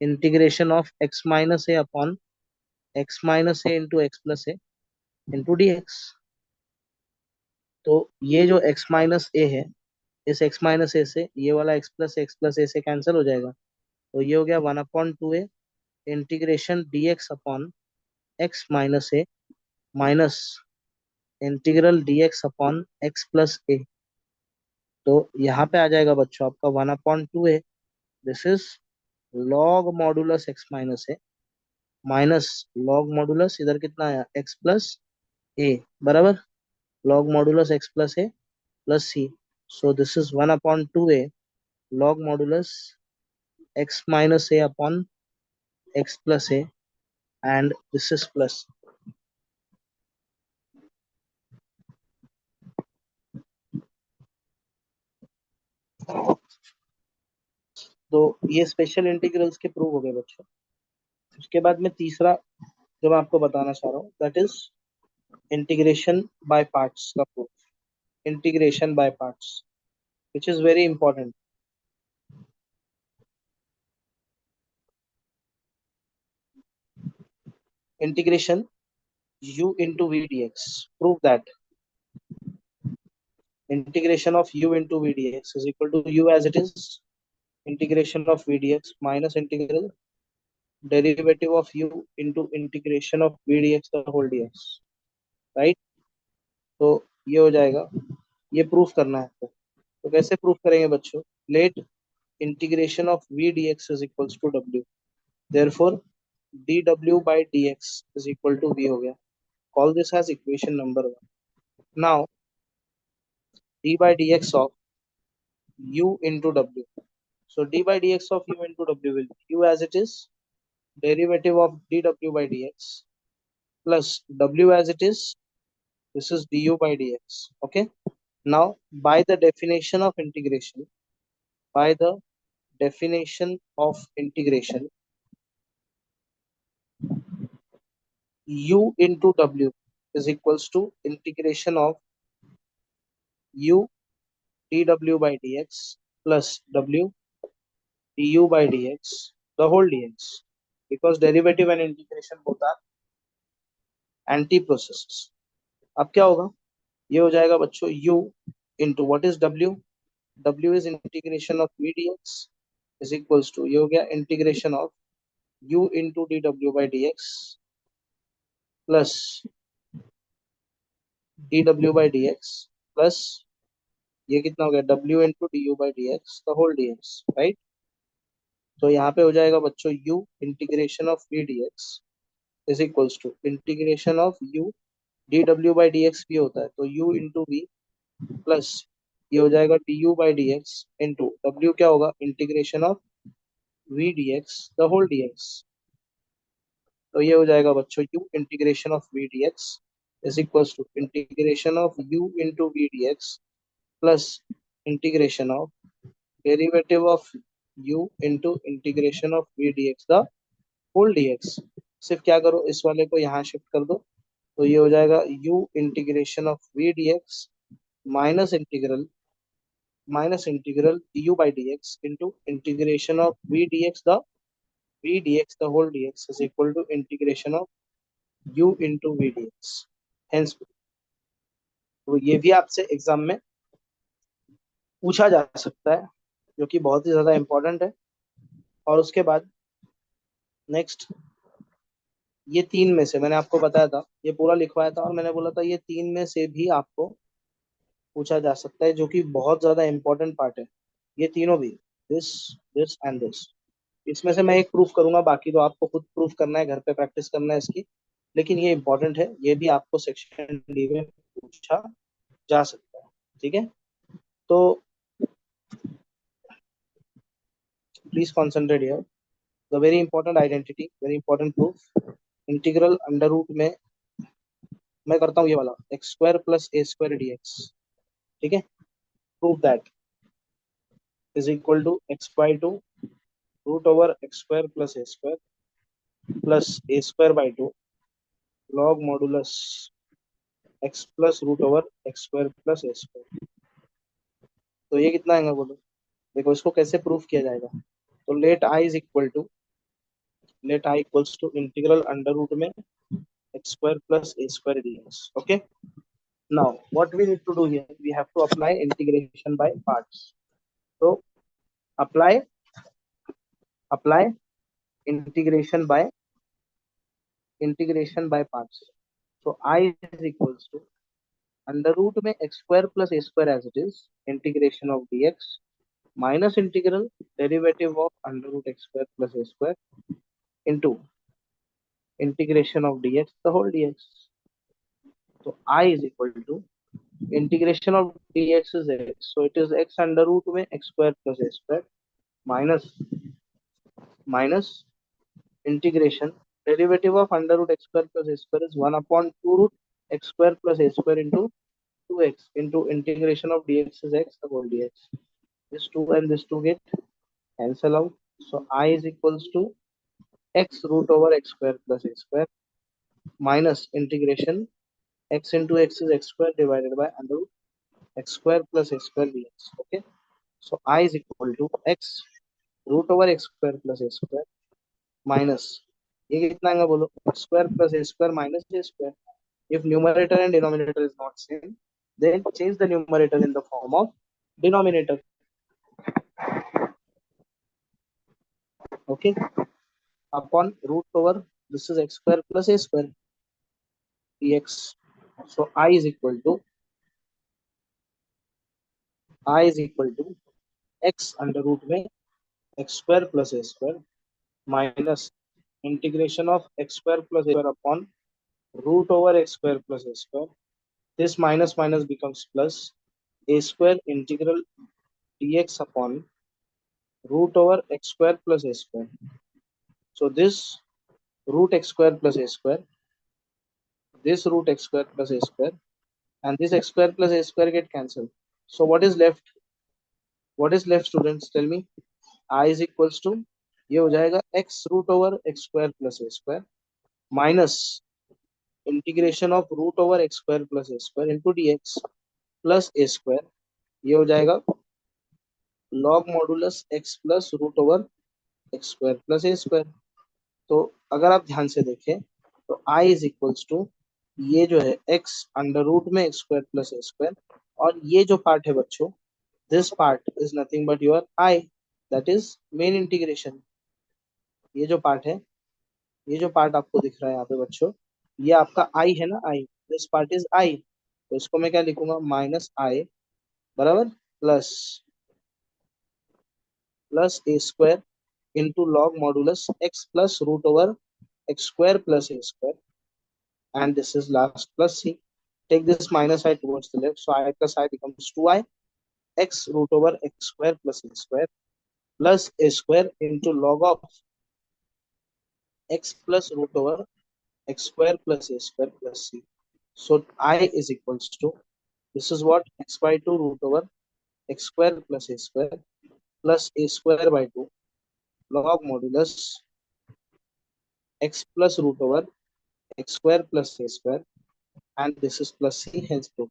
integration of x minus a upon x minus a into x plus a into dx. तो ये जो x minus a है, इस x minus ए से ये वाला x plus ए से cancel हो जाएगा, तो ये हो गया one upon two a integration d x upon x minus a minus integral d x upon x plus a. तो यहाँ पे आ जाएगा बच्चों आपका one upon two a, this is log modulus x minus a minus log modulus इधर कितना आया एक्स प्लस ए, बराबर, log modulus x plus a plus c. So this is one upon two a log modulus x minus a upon x plus a and this is plus. तो ये special integrals के prove हो गए बच्चों. उसके बाद में तीसरा जो मैं आपको बताना चाह रहा हूँ that is integration by parts का proof, integration by parts which is very important. Integration u into v dx, prove that integration of u into v dx is equal to u as it is integration of v dx minus integral derivative of u into integration of v dx का whole dx, right. तो ये हो जाएगा, ये proof करना है आपको। तो कैसे प्रूफ करेंगे बच्चों, let integration of v dx is equals to w, therefore dw by dx is equal to v हो गया। Call this as equation number 1. Now d by dx of u into w. So d by dx of u into w will be u as it is, derivative of dw by dx plus w as it is. This is du by dx. Okay. Now by the definition of integration, by the definition of integration, u into w is equals to integration of u dw by dx plus w du by dx, the whole dx, because derivative and integration both are anti processes. अब क्या होगा, ये हो जाएगा बच्चों u into what is w, w is integration of v dx is equals to, ये हो गया integration of u into dw by dx plus dw by dx plus ये कितना हो गया w into du by dx the whole dx, right। तो यहाँ पे हो जाएगा बच्चों u integration of v dx is equals to integration of u dw by dx भी होता है, तो u into v प्लस ये हो जाएगा du by dx into w क्या होगा, integration of v dx the whole dx। तो ये हो जाएगा बच्चों u integration of v dx is equals to integration of u into v dx plus integration of derivative of u into integration of v dx the whole dx। सिर्फ क्या करो, इस वाले को यहाँ शिफ्ट कर दो, तो ये हो जाएगा u integration of v dx minus integral du by dx into integration of v dx the whole dx is equal to integration of u into v dx। Hence, तो ये भी आपसे एग्जाम में पूछा जा सकता है, जो कि बहुत ही ज्यादा इंपॉर्टेंट है। और उसके बाद नेक्स्ट, ये तीन में से मैंने आपको बताया था, ये पूरा लिखवाया था और मैंने बोला था ये तीन में से भी आपको पूछा जा सकता है, जो कि बहुत ज्यादा इंपॉर्टेंट पार्ट है। ये तीनों भी, दिस दिस एंड दिस, इसमें से मैं एक प्रूफ करूंगा, बाकी तो आपको खुद प्रूफ करना है, घर पे प्रैक्टिस करना है इसकी। लेकिन ये इंपॉर्टेंट है, ये भी आपको सेक्शन डी में पूछा जा सकता है, ठीक है। तो please concentrate here, the very important identity, very important proof, integral under root में मैं करता हूँ ये वाला x square plus a square d x, ठीक है। Prove that is equal to x by two root over x square plus a square plus a square by two log modulus x plus root over x square plus a square. तो ये कितना आएगा बोलो, देखो इसको कैसे proof किया जाएगा। तो let I equals to integral under root में x square plus a square d x. Okay, now what we need to do here, we have to apply integration by parts. तो apply apply integration by parts. तो I is equals to under root में x square plus a square as it is integration of d x minus integral derivative of under root x square plus a square into integration of d x the whole d x. तो I is equal to integration of d x is x, so it is x under root में x square plus a square minus minus integration derivative of under root x square plus a square is one upon two root x square plus a square into two x into integration of d x is x the whole d x. This 2 and this 2 get cancel out. So I is equals to x root over x square plus a square minus integration x into x is x square divided by under root x square plus a square dx. Okay. So I is equal to x root over x square plus a square minus, ये कितना आएगा बोलो, x square plus a square minus a square. If numerator and denominator is not same, then change the numerator in the form of denominator. Okay. upon root over this is x square plus a square dx. So I is equal to x under root में x square plus a square minus integration of x square plus a square upon root over x square plus a square. This minus minus becomes plus a square integral dx upon root over x square plus a square. So this root x square plus a square, this root x square plus a square, and this x square plus a square get cancelled. So what is left? What is left, students? Tell me. I is equals to ये हो जाएगा x root over x square plus a square minus integration of root over x square plus a square into dx plus a square. ये हो जाएगा log modulus x plus root over x square plus a square. तो अगर आप ध्यान से देखें तो I इज इक्वल्स टू ये जो है x अंडर रूट में x square plus a square, और ये जो पार्ट है बच्चों, this part is nothing but your I, that is main integration. ये जो पार्ट है, ये जो पार्ट आपको दिख रहा है यहाँ पे बच्चों, ये आपका I है ना, I, this part is I. तो इसको मैं क्या लिखूंगा, माइनस I बराबर plus plus a square into log modulus x plus root over x square plus a square, and this is last plus c. Take this minus I towards the left, so I plus I becomes 2i x root over x square plus a square plus a square into log of x plus root over x square plus a square plus c. So I is equals to, this is what, x by 2 root over x square plus a square plus a square by 2 log modulus x plus root over x square plus a square, and this is plus c, hence proof.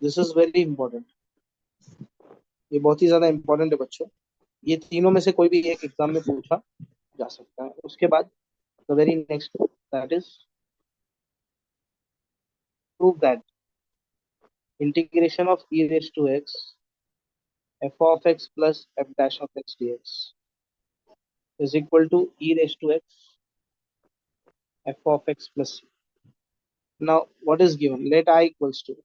This is very important. ये बहुत ही ज्यादा important है बच्चों. ये तीनों में से कोई भी एक एग्जाम में पूछा जा सकता है. उसके बाद the very next, that is prove that integration of e raise to x f of x plus f dash of x dx is equal to e raised to x f of x plus c. Now what is given? Let I equals to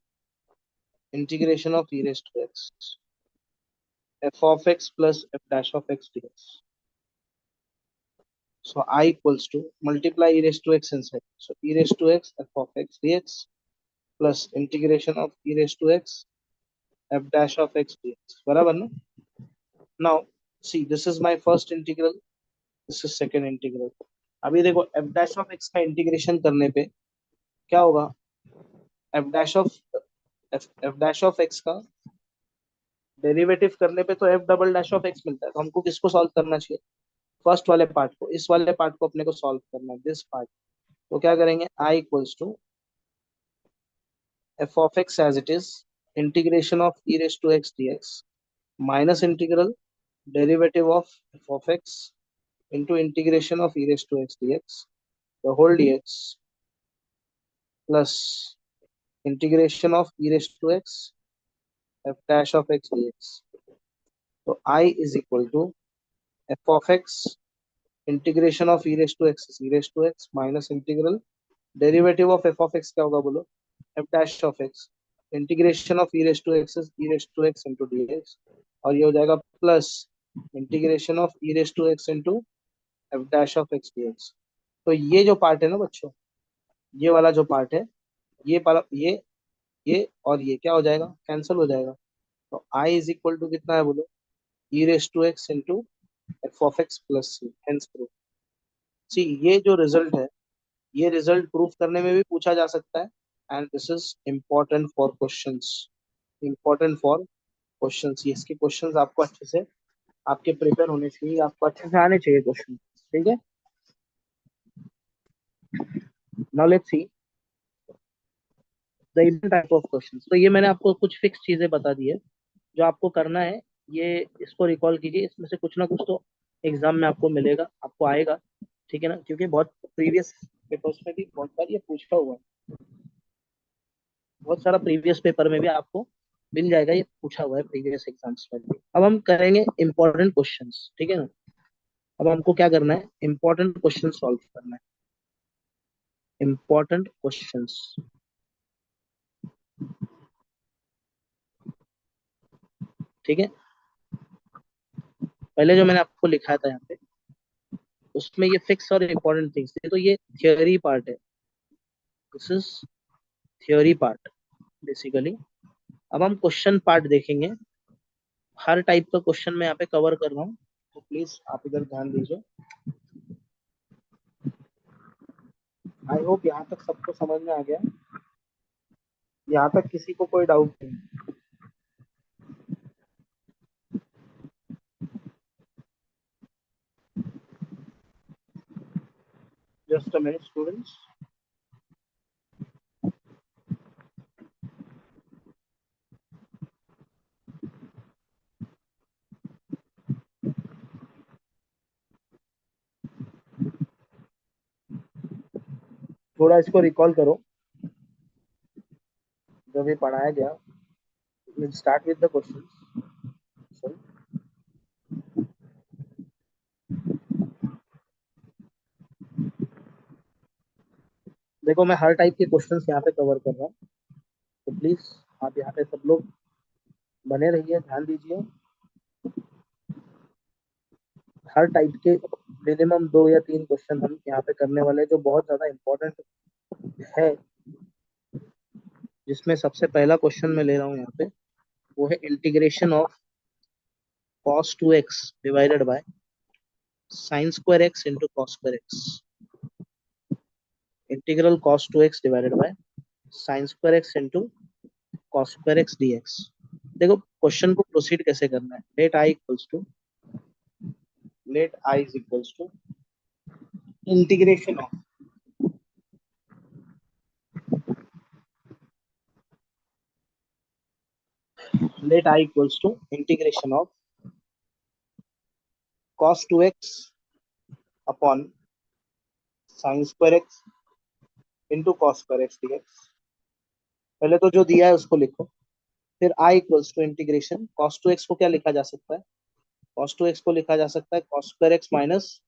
integration of e raised to x f of x plus f dash of x dx. So I equals to multiply e raised to x inside. So e raised to x f of x dx plus integration of e raised to x f dash of x dx. बराबर ना? Now see, this is my first integral, this is second integral. अभी देखो f dash of x का integration करने पे क्या होगा, f dash of f dash of x का डेरिवेटिव करने पे तो f double dash of x मिलता है. तो हमको किसको सॉल्व करना चाहिए, फर्स्ट वाले पार्ट को. इस वाले पार्ट को अपने को सॉल्व करना है, दिस पार्ट. तो क्या करेंगे, I equals to f of x as it is integration of e raised to x dx minus integral derivative of f of x into integration of e raised to x dx the whole dx plus integration of e raised to x f dash of x dx. So I is equal to f of x integration of e raised to x is e raised to x minus integral derivative of f of x क्या होगा बोलो, f dash of x integration of e raised to x is e raised to x into dx, और ये हो जाएगा plus integration of e raised to x into f dash of x dx. तो ये जो पार्ट है ना बच्चों, ये वाला जो पार्ट है, ये पार्ट, ये और ये क्या हो जाएगा, कैंसिल हो जाएगा. तो I इज इक्वल टू कितना है बोलो, e raised to x into f of x plus c, hence proof. See, ये जो रिजल्ट है, ये रिजल्ट प्रूफ करने में भी पूछा जा सकता है, and this is important for questions, important for questions. ये इसके क्वेश्चंस आपको अच्छे से आपके प्रिपेयर होने चाहिए, आपको अच्छे से आने चाहिए क्वेश्चन. ठीक है, now let's see the even type of questions. तो ये मैंने आपको कुछ फिक्स चीजें बता दी है जो आपको करना है. ये इसको रिकॉल कीजिए, इसमें से कुछ ना कुछ तो एग्जाम में आपको मिलेगा, आपको आएगा. ठीक है ना, क्योंकि बहुत प्रीवियस पेपर्स में भी बहुत बार ये पूछा हुआ है, बहुत सारा प्रीवियस पेपर में भी आपको मिल जाएगा, ये पूछा हुआ है प्रीवियस एग्जाम्स में भी। अब हम करेंगे इंपॉर्टेंट क्वेश्चंस, ठीक है ना। अब हमको क्या करना है, इंपॉर्टेंट क्वेश्चन सॉल्व करना है, इंपॉर्टेंट क्वेश्चंस। ठीक है, पहले जो मैंने आपको लिखा था यहाँ पे, उसमें ये फिक्स और इम्पोर्टेंट थिंग्स थे, तो ये थियोरी पार्ट है, this is theory part basically. अब हम क्वेश्चन पार्ट देखेंगे, हर टाइप का क्वेश्चन मैं यहाँ पे कवर कर रहा हूँ, तो प्लीज आप इधर ध्यान दीजिए। आई होप यहाँ तक सबको समझ में आ गया, यहाँ तक किसी को कोई डाउट नहीं। Just a minute students. थोड़ा इसको रिकॉल करो, जो भी पढ़ाया गया। Will start with the question. देखो मैं हर टाइप के क्वेश्चंस यहाँ पे कवर कर रहा हूँ, तो प्लीज आप यहाँ पे सब लोग बने रहिए, ध्यान दीजिए। हर टाइप के मिनिमम 2 या 3 क्वेश्चन हम यहाँ पे करने वाले हैं, जो बहुत ज्यादा इंपॉर्टेंट है। जिसमें सबसे पहला क्वेश्चन मैं ले रहा हूँ यहाँ पे, वो है integration of cos 2x divided by sin square x into cos square x। Integral cos 2x divided by sin square x into cos square x dx। देखो क्वेश्चन को प्रोसीड कैसे करना है, let i is equals to integration of, let i equals to integration of cos 2x upon sin square x into cos square x dx। पहले तो जो दिया है उसको लिखो, फिर i equals to integration cos 2x को क्या लिखा जा सकता है, cos 2x को लिखा जा सकता है cos square x minus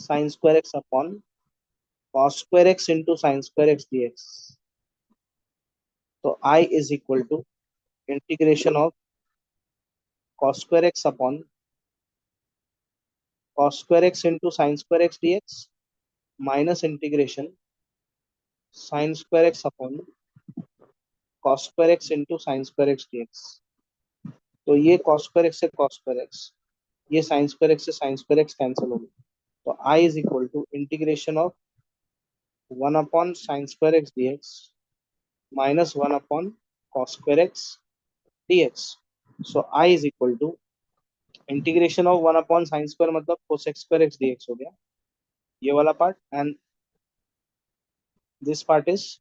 sin square x अपॉन cos square x into sin square x dx। तो i is equal to integration of cos square x अपॉन cos square x into sin square x dx minus integration sin square x अपॉन cos square x into sin square x dx। तो ये cos square x से cos square x, ये sin square x से sin square x cancel हो गया। तो i is equal to integration of 1 upon sin square x dx minus 1 upon cos square x dx। So i is equal to integration of 1 upon sine square मतलब cosec square x dx हो गया, ये वाला part, and this part is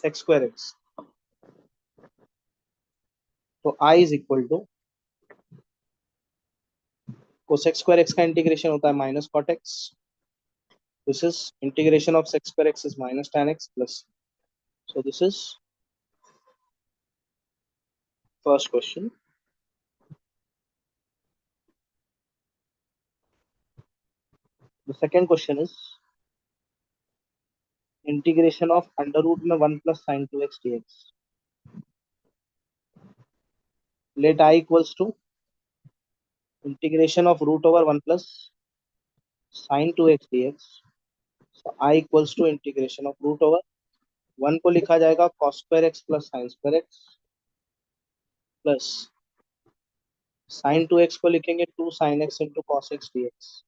sec square x। तो i is equal to cosec square x का integration होता है minus cot x, this is integration of sec square x is minus tan x plus. So this is first question. The second question is integration of under root में 1 plus sine 2x dx। Let i equals to integration of root over 1 plus sine 2x dx। So i equals to integration of root over 1 को लिखा जाएगा cos square x plus sine square x plus sine 2x को लिखेंगे 2 sine x into cos x dx।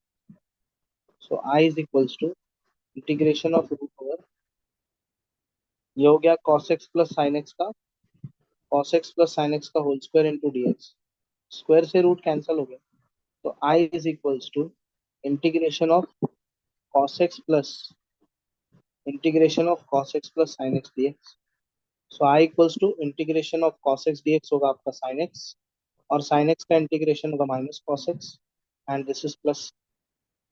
So I is equals to integration of root over, ये हो गया cos x plus sine x का, cos x plus sine x का whole square into dx। Square से root cancel हो गया, तो I is equals to integration of cos x plus integration of cos x plus sine x dx। So I equals to integration of cos x dx होगा आपका sine x, और sign x का integration होगा minus cos x, and this is plus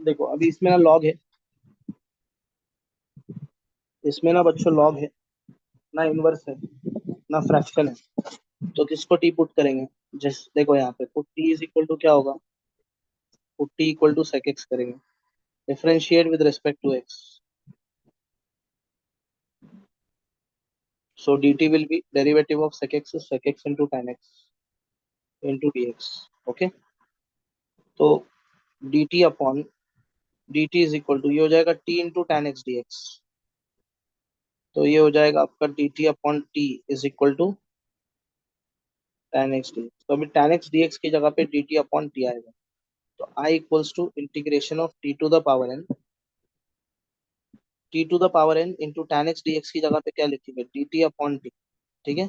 देखो अभी इसमें ना log है, इसमें ना बच्चों लॉग है, ना इनवर्स है, ना फ्रैक्शन है। तो किसको टी पुट करेंगे? जस्ट देखो यहाँ पे put t is equal to क्या होगा, put t equal to sec x करेंगे, differentiate with respect to x. So dt will be derivative of sec x into tan x into dx. Okay, तो dt upon dt is equal to ये हो जाएगा t into tan x dx। तो ये हो जाएगा आपका dt upon t is equal to tan x dx। तो अभी tan x dx की जगह पे dt अपॉन t आएगा। तो I equals to integration of t to the power n, t to the power n into tan x dx की जगह पे क्या लिखेंगे, dt अपॉन t। ठीक है,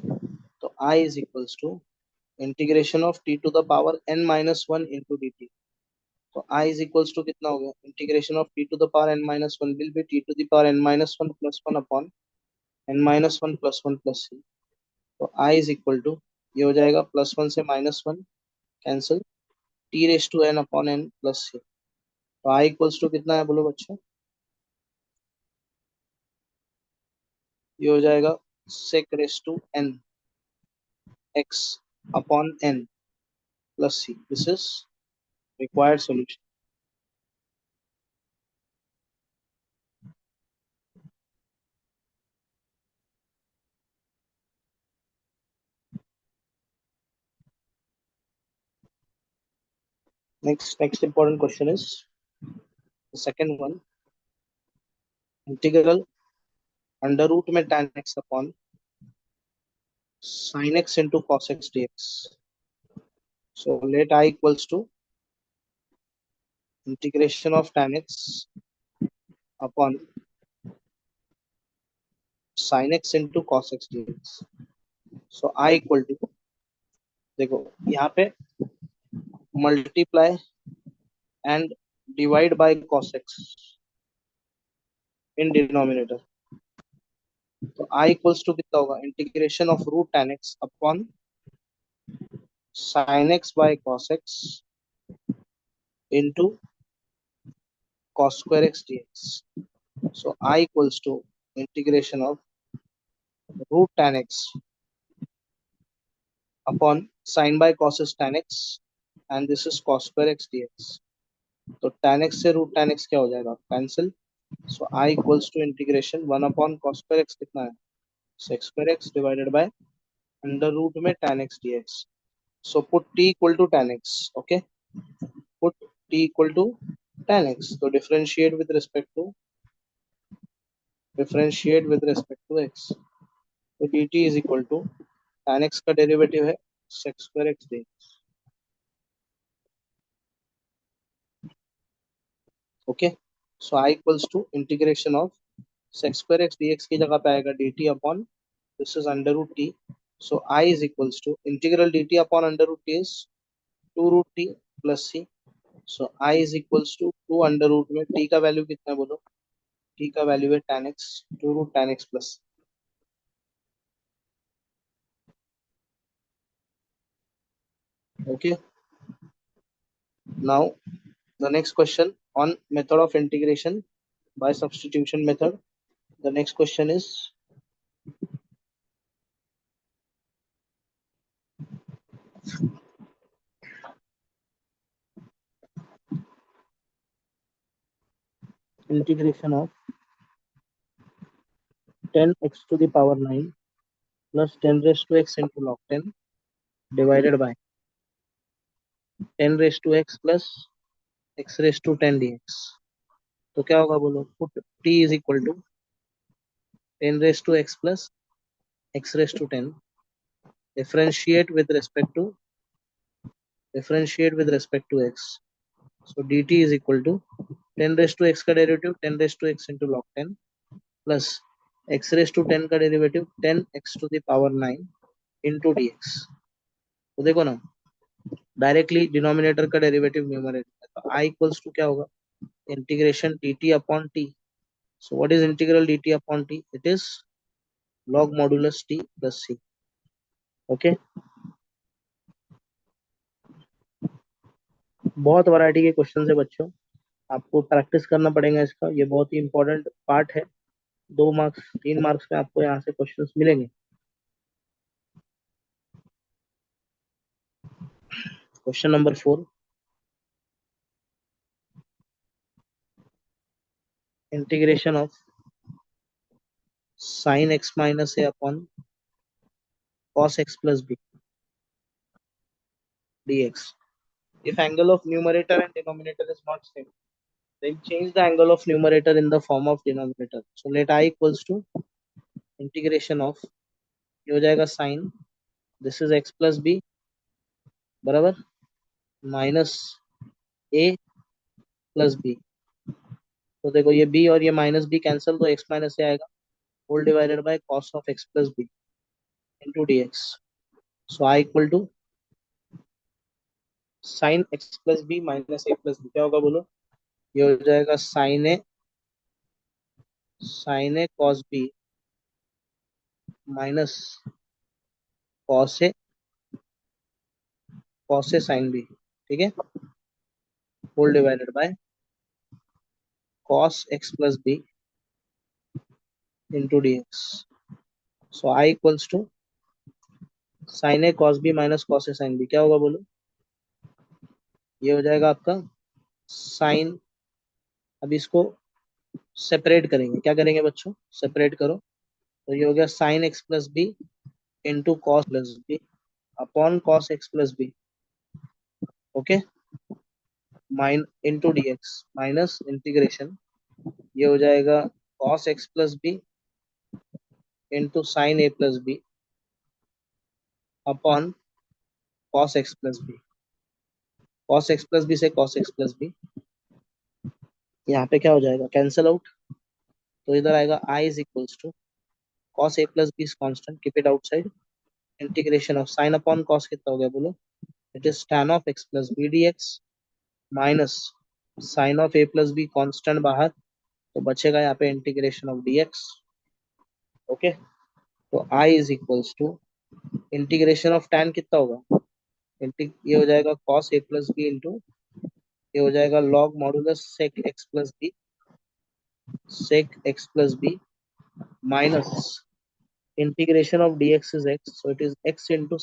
तो I is equals to integration of t to the power n minus one into d t. तो I is equals to कितना हो गया, integration of t to the power n minus one will be t to the power n minus one plus one upon n minus one plus one plus c. तो I is equal to ये हो जाएगा plus one से minus one cancel, T race to n upon n plus c. तो I equals to कितना है बोलो बच्चों, ये हो जाएगा sec raise to n x upon n plus c. This is required solution. Next important question is the second one, integral under root में tan x upon sin x into cos x dx. So let I equals to integration of tan x upon sin x into cos x dx. So I equal to, देखो यहाँ पे multiply and divide by cos x in denominator. तो I equals to कितना होगा, integration of root tan x upon sin x by cos x into cos square x dx. So I equals to integration of root tan x upon sin by cos is tan x and this is cos square x dx. तो tan x से root tan x क्या हो जाएगा, cancel. So I equals to integration one upon cos square x कितना है, sec square x divided by under root में tan x dx. So put t equal to tan x, okay, put t equal to tan x। तो differentiate with respect to x। तो dt is equal to tan x का derivative है sec square x dx। Okay, so I equals to integration of sec square x dx की जगह पे आएगा dt upon this is under root t. So I is equals to integral dt upon under root t is two root t plus c. So I is equals to two under root में t का value कितना है बोलो, t का value है tan x, two root tan x plus. Okay, now the next question on method of integration by substitution method. The next question is integration of 10x to the power 9 plus 10 raised to x into log 10 divided by 10 raised to x plus x raised to 10 dx। तो क्या होगा बोलो, put t is equal to 10 raised to x plus x raised to 10, differentiate with respect to x। So dt is equal to 10 raised to x का derivative 10 raised to x into log 10 plus x raised to 10 का derivative 10x to the power 9 into dx। तो देखो ना, directly denominator का derivative numerator, तो I equals to क्या होगा, integration dt upon t। So what is integral dt upon t, it is log modulus t plus c। Okay, बहुत variety के question है बच्चों, आपको प्रैक्टिस करना पड़ेगा इसका, ये बहुत ही इंपॉर्टेंट पार्ट है। 2 मार्क्स 3 मार्क्स में आपको यहाँ से क्वेश्चंस मिलेंगे। Question number 4, integration of sine x minus a upon cos x plus b dx. If angle of numerator and denominator is not same, then change the angle of numerator in the form of denominator. So let I equals to integration of, ये हो जाएगा sine, this is x plus b बराबर minus a plus b. तो देखो ये b और ये minus b cancel, तो एक्स माइनस ए आएगा, whole divided by cos of x plus b into d x. So I equal to sine x plus b minus a plus b, क्या होगा बोलो? ये हो जाएगा sine a cos b minus cos a sine b, ठीक है, whole divided by cos x plus b into d x. So I equals to sine a cos b minus cos a sine b, क्या होगा बोलो? ये हो जाएगा आपका sign, अब इसको सेपरेट करेंगे, क्या करेंगे बच्चों? सेपरेट करो, तो ये हो गया sine x plus b into cos plus b upon cos x plus b, okay, mine into d x minus integration, ये हो जाएगा cos x plus b into sine a plus b upon cos x plus b. Cos x plus b से cos x plus b, यहाँ पे क्या हो जाएगा? Cancel out, तो इधर आएगा I is equals to cos a plus b is constant, keep it outside, integration of sine upon cos कितना हो गया बोलो? It is tan of x plus b d x minus sine of a plus b constant बाहर, तो बचेगा यहाँ पे integration of d x, okay. तो I is equals to integration of tan कितना होगा? ये हो जाएगा cos a plus b into, ये हो जाएगा log modulus sec x plus b minus integration of d x is x, so it is x into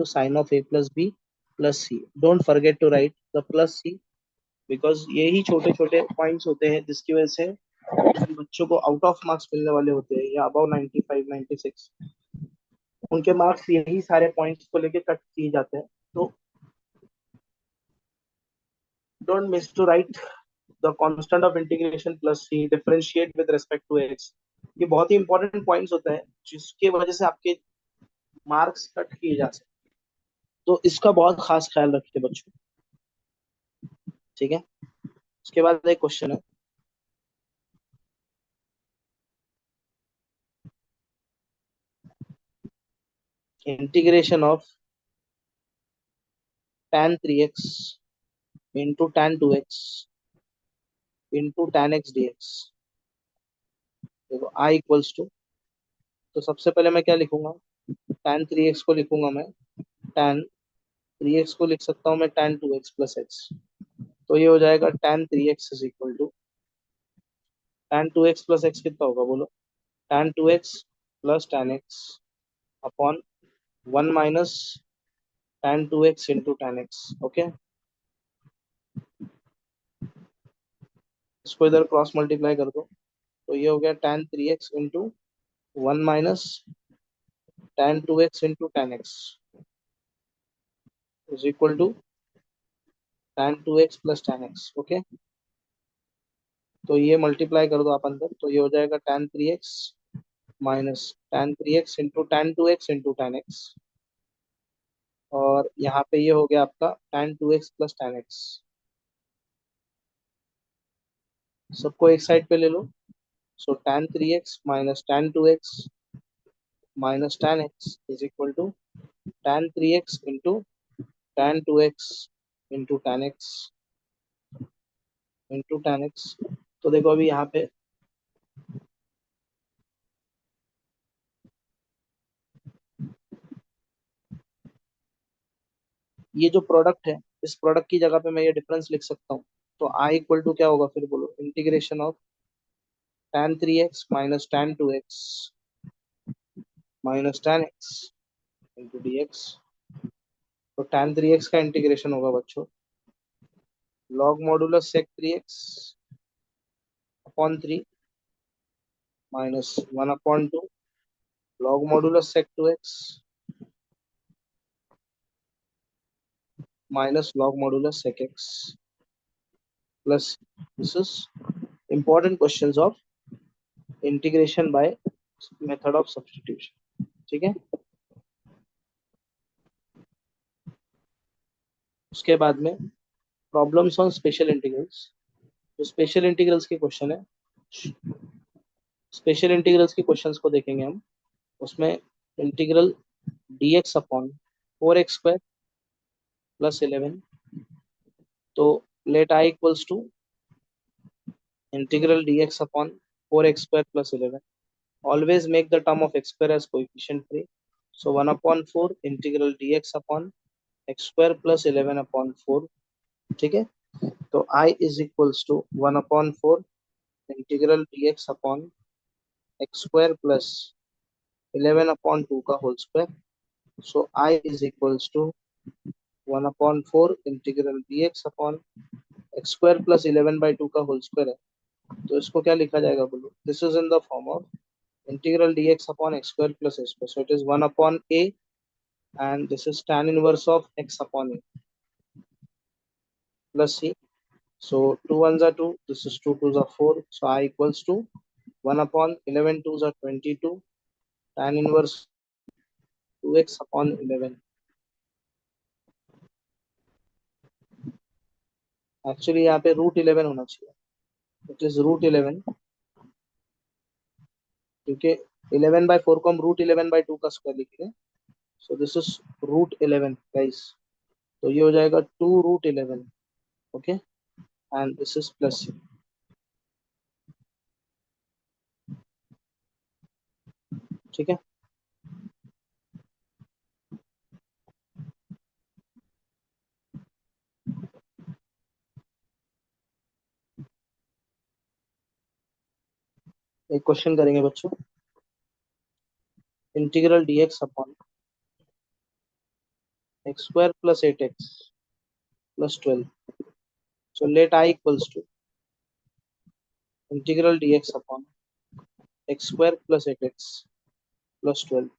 sine of a plus b plus c. Don't forget to write the plus c, because यही छोटे छोटे points होते हैं जिसकी वजह से बच्चों को आउट ऑफ मार्क्स मिलने वाले होते हैं, या अबाउ 95 96 उनके मार्क्स यही सारे पॉइंट्स को लेके कट किए जाते हैं। तो don't miss to write the constant of integration plus c differentiate with respect to x. ये बहुत ही इंपॉर्टेंट पॉइंट्स होते हैं जिसके वजह से आपके मार्क्स कट किए जा सकते हैं, तो इसका बहुत खास ख्याल रखिए बच्चों, ठीक है। उसके बाद एक क्वेश्चन है, integration of tan 3x into tan 2x into tan x dx। देखो आई इक्वल्स टू, तो सबसे पहले मैं क्या लिखूंगा? tan 3x को लिखूंगा मैं, tan 3x को लिख सकता हूँ मैं tan 2x प्लस एक्स, तो ये हो जाएगा tan 3x is equal to tan 2x plus x कितना होगा बोलो? tan 2x plus tan x upon 1 minus tan 2x into tan x, okay. इसको इधर क्रॉस मल्टीप्लाई कर दो, तो ये हो गया tan 3x into 1 minus tan 2x into tan x is equal to tan 2x plus tan x, okay. तो ये मल्टीप्लाई कर दो आप अंदर, तो ये हो जाएगा tan 3x minus tan 3x into tan 2x into tan x, और यहाँ पे ये हो गया आपका tan 2x plus tan x। सबको एक साइड पे ले लो, so tan 3x minus tan 2x minus tan x is equal to tan 3x into tan 2x into tan x into tan x। तो देखो अभी यहाँ पे ये जो प्रोडक्ट है, इस प्रोडक्ट की जगह पे मैं ये डिफरेंस लिख सकता हूँ, तो आई इक्वल टू क्या होगा फिर बोलो, integration of tan 3x minus tan 2x minus tan x into dx। तो tan 3x का इंटीग्रेशन होगा बच्चों log modulus sec 3x upon 3 minus 1/2 log modulus sec 2x minus log modulus sec x plus this is important questions of integration by method of substitution। ठीक है। उसके बाद में problems on special integrals. जो special integrals के question है, special integrals के questions को देखेंगे हम। उसमें integral dx upon 4x² plus 11। तो let I equals to integral dx upon 4x² plus 11। Always make the term of x square as coefficient free. So 1/4 integral dx upon x square plus 11/4। ठीक है। तो I is equals to 1/4 integral dx upon x square plus 11/2 का whole square। So I is equals to 1/4 integral dx upon x square plus 11/2 का whole square है। तो इसको क्या लिखा जाएगा बोलो, this is in the form of integral dx upon x square plus a square। So it is 1 upon a and this is tan inverse of x upon a plus c। So 2 ones are 2, this is 2 twos are 4, so I equals to 1 upon 11 twos are 22 tan inverse 2x upon 11। Actually यहाँ पे √11 होना चाहिए, it is √11 क्योंकि 11/4 को हम √11/2 का square लिखेंगे। सो this is √11 guys. तो ये हो जाएगा 2√11। Okay and this is plus c। ठीक है। एक क्वेश्चन करेंगे बच्चों, integral dx upon x² plus 8x plus 12। So let I equals to integral dx upon x square plus 8x plus 12।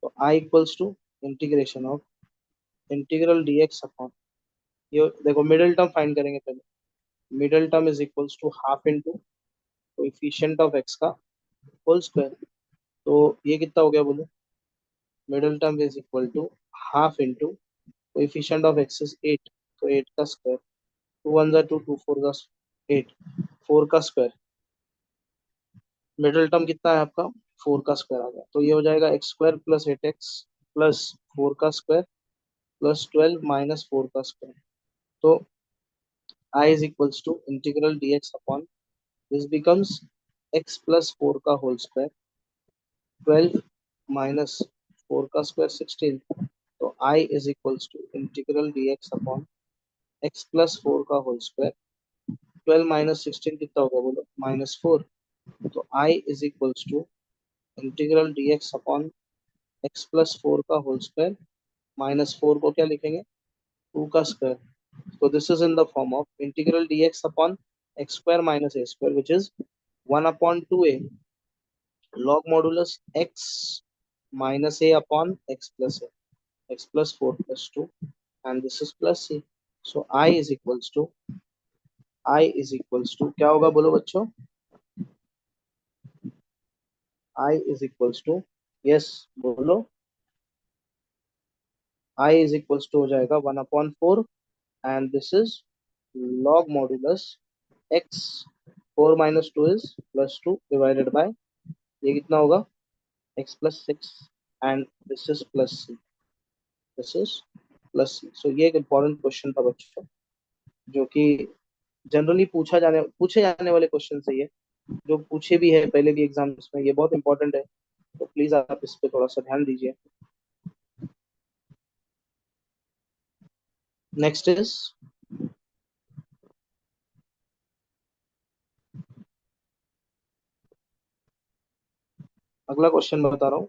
तो I equals to integration of integral dx upon, ये देखो middle term find करेंगे पहले। Middle term is equals to half into coefficient of x का whole square. तो ये कितना हो गया बोलो, middle term is equal to half into coefficient of x is 8, तो 8 का स्क्वायर। 2 1 2, 2 4 का 8, 4 का स्क्वायर। मिडिल टर्म कितना है आपका, 4 का स्क्वायर आ गया। तो ये हो जाएगा x² प्लस 8x प्लस 4 का स्क्वायर प्लस 12 माइनस 4 का स्क्वायर। तो I is equals to integral dx upon this becomes x plus 4 का होल स्क्वायर 12 माइनस 4 का स्क्वायर 16। तो I is equals to integral dx upon x plus 4 का whole square 12 minus 16 कितना होगा बोलो, -4। तो I is equals to integral dx upon x plus 4 का whole square -4 को क्या लिखेंगे, 2 का square. So this is in the form of integral dx upon x square minus a square which is 1/2a log modulus x minus a upon x plus a, x plus 4 plus 2 and this is plus c। So I is equals to क्या होगा बोलो बच्चों, I is equals to, yes बोलो, I is equals to हो जाएगा 1/4 and this is log modulus x। 4 minus 2 is plus 2 divided by, ये कितना होगा, x plus 6 and this is plus c, this is plus c। so ये एक important question था बच्चों, जो कि जनरली पूछे जाने वाले क्वेश्चन है ये, जो पूछे भी है पहले भी एग्जाम्स में, ये बहुत इंपॉर्टेंट है। तो प्लीज आप इस पे थोड़ा सा ध्यान दीजिए। नेक्स्ट इज अगला क्वेश्चन बता रहा हूँ।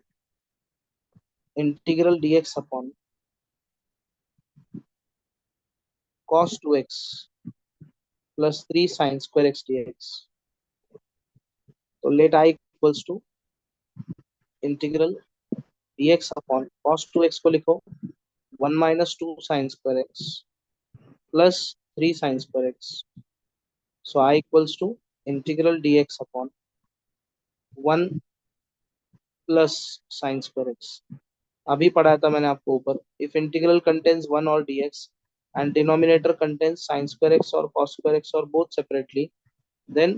Integral dx upon cos 2x plus 3 sin² x dx। तो let I equals to integral dx upon cos 2x को लिखो 1 - 2 sin² x plus 3 sin²x। So I equals to integral dx upon 1 + sin²x। अभी पढ़ाया था मैंने आपको ऊपर, इफ इंटीग्रल कंटेन्स 1 और dx and denominator contains sin²x or cos²x or both separately, then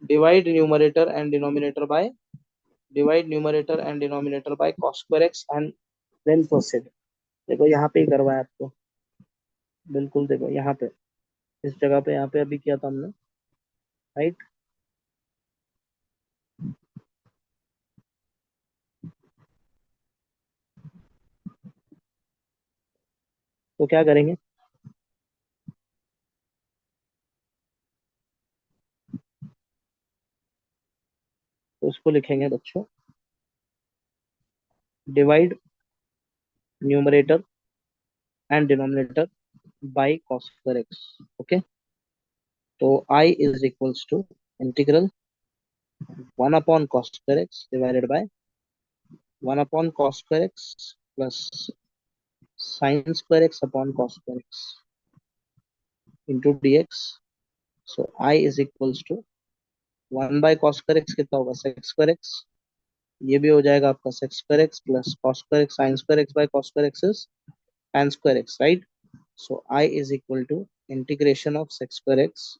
divide numerator and denominator by cos²x and then proceed। देखो यहाँ पे ही करवाया आपको, बिल्कुल देखो यहाँ पे, इस जगह पे, यहाँ पे अभी किया था हमने, राइट। तो क्या करेंगे, तो उसको लिखेंगे बच्चों, divide numerator and denominator by cos²x। Okay, तो I is equals to integral 1/cos²x divided by 1/cos²x plus sin²x upon cos²x into dx। So I is equals to 1/cos²x कितना होगा, sec²x। ये भी हो जाएगा आपका sec²x plus cos²x, sin²x by cos²x is tan²x, right. So I is equal to integration of sec²x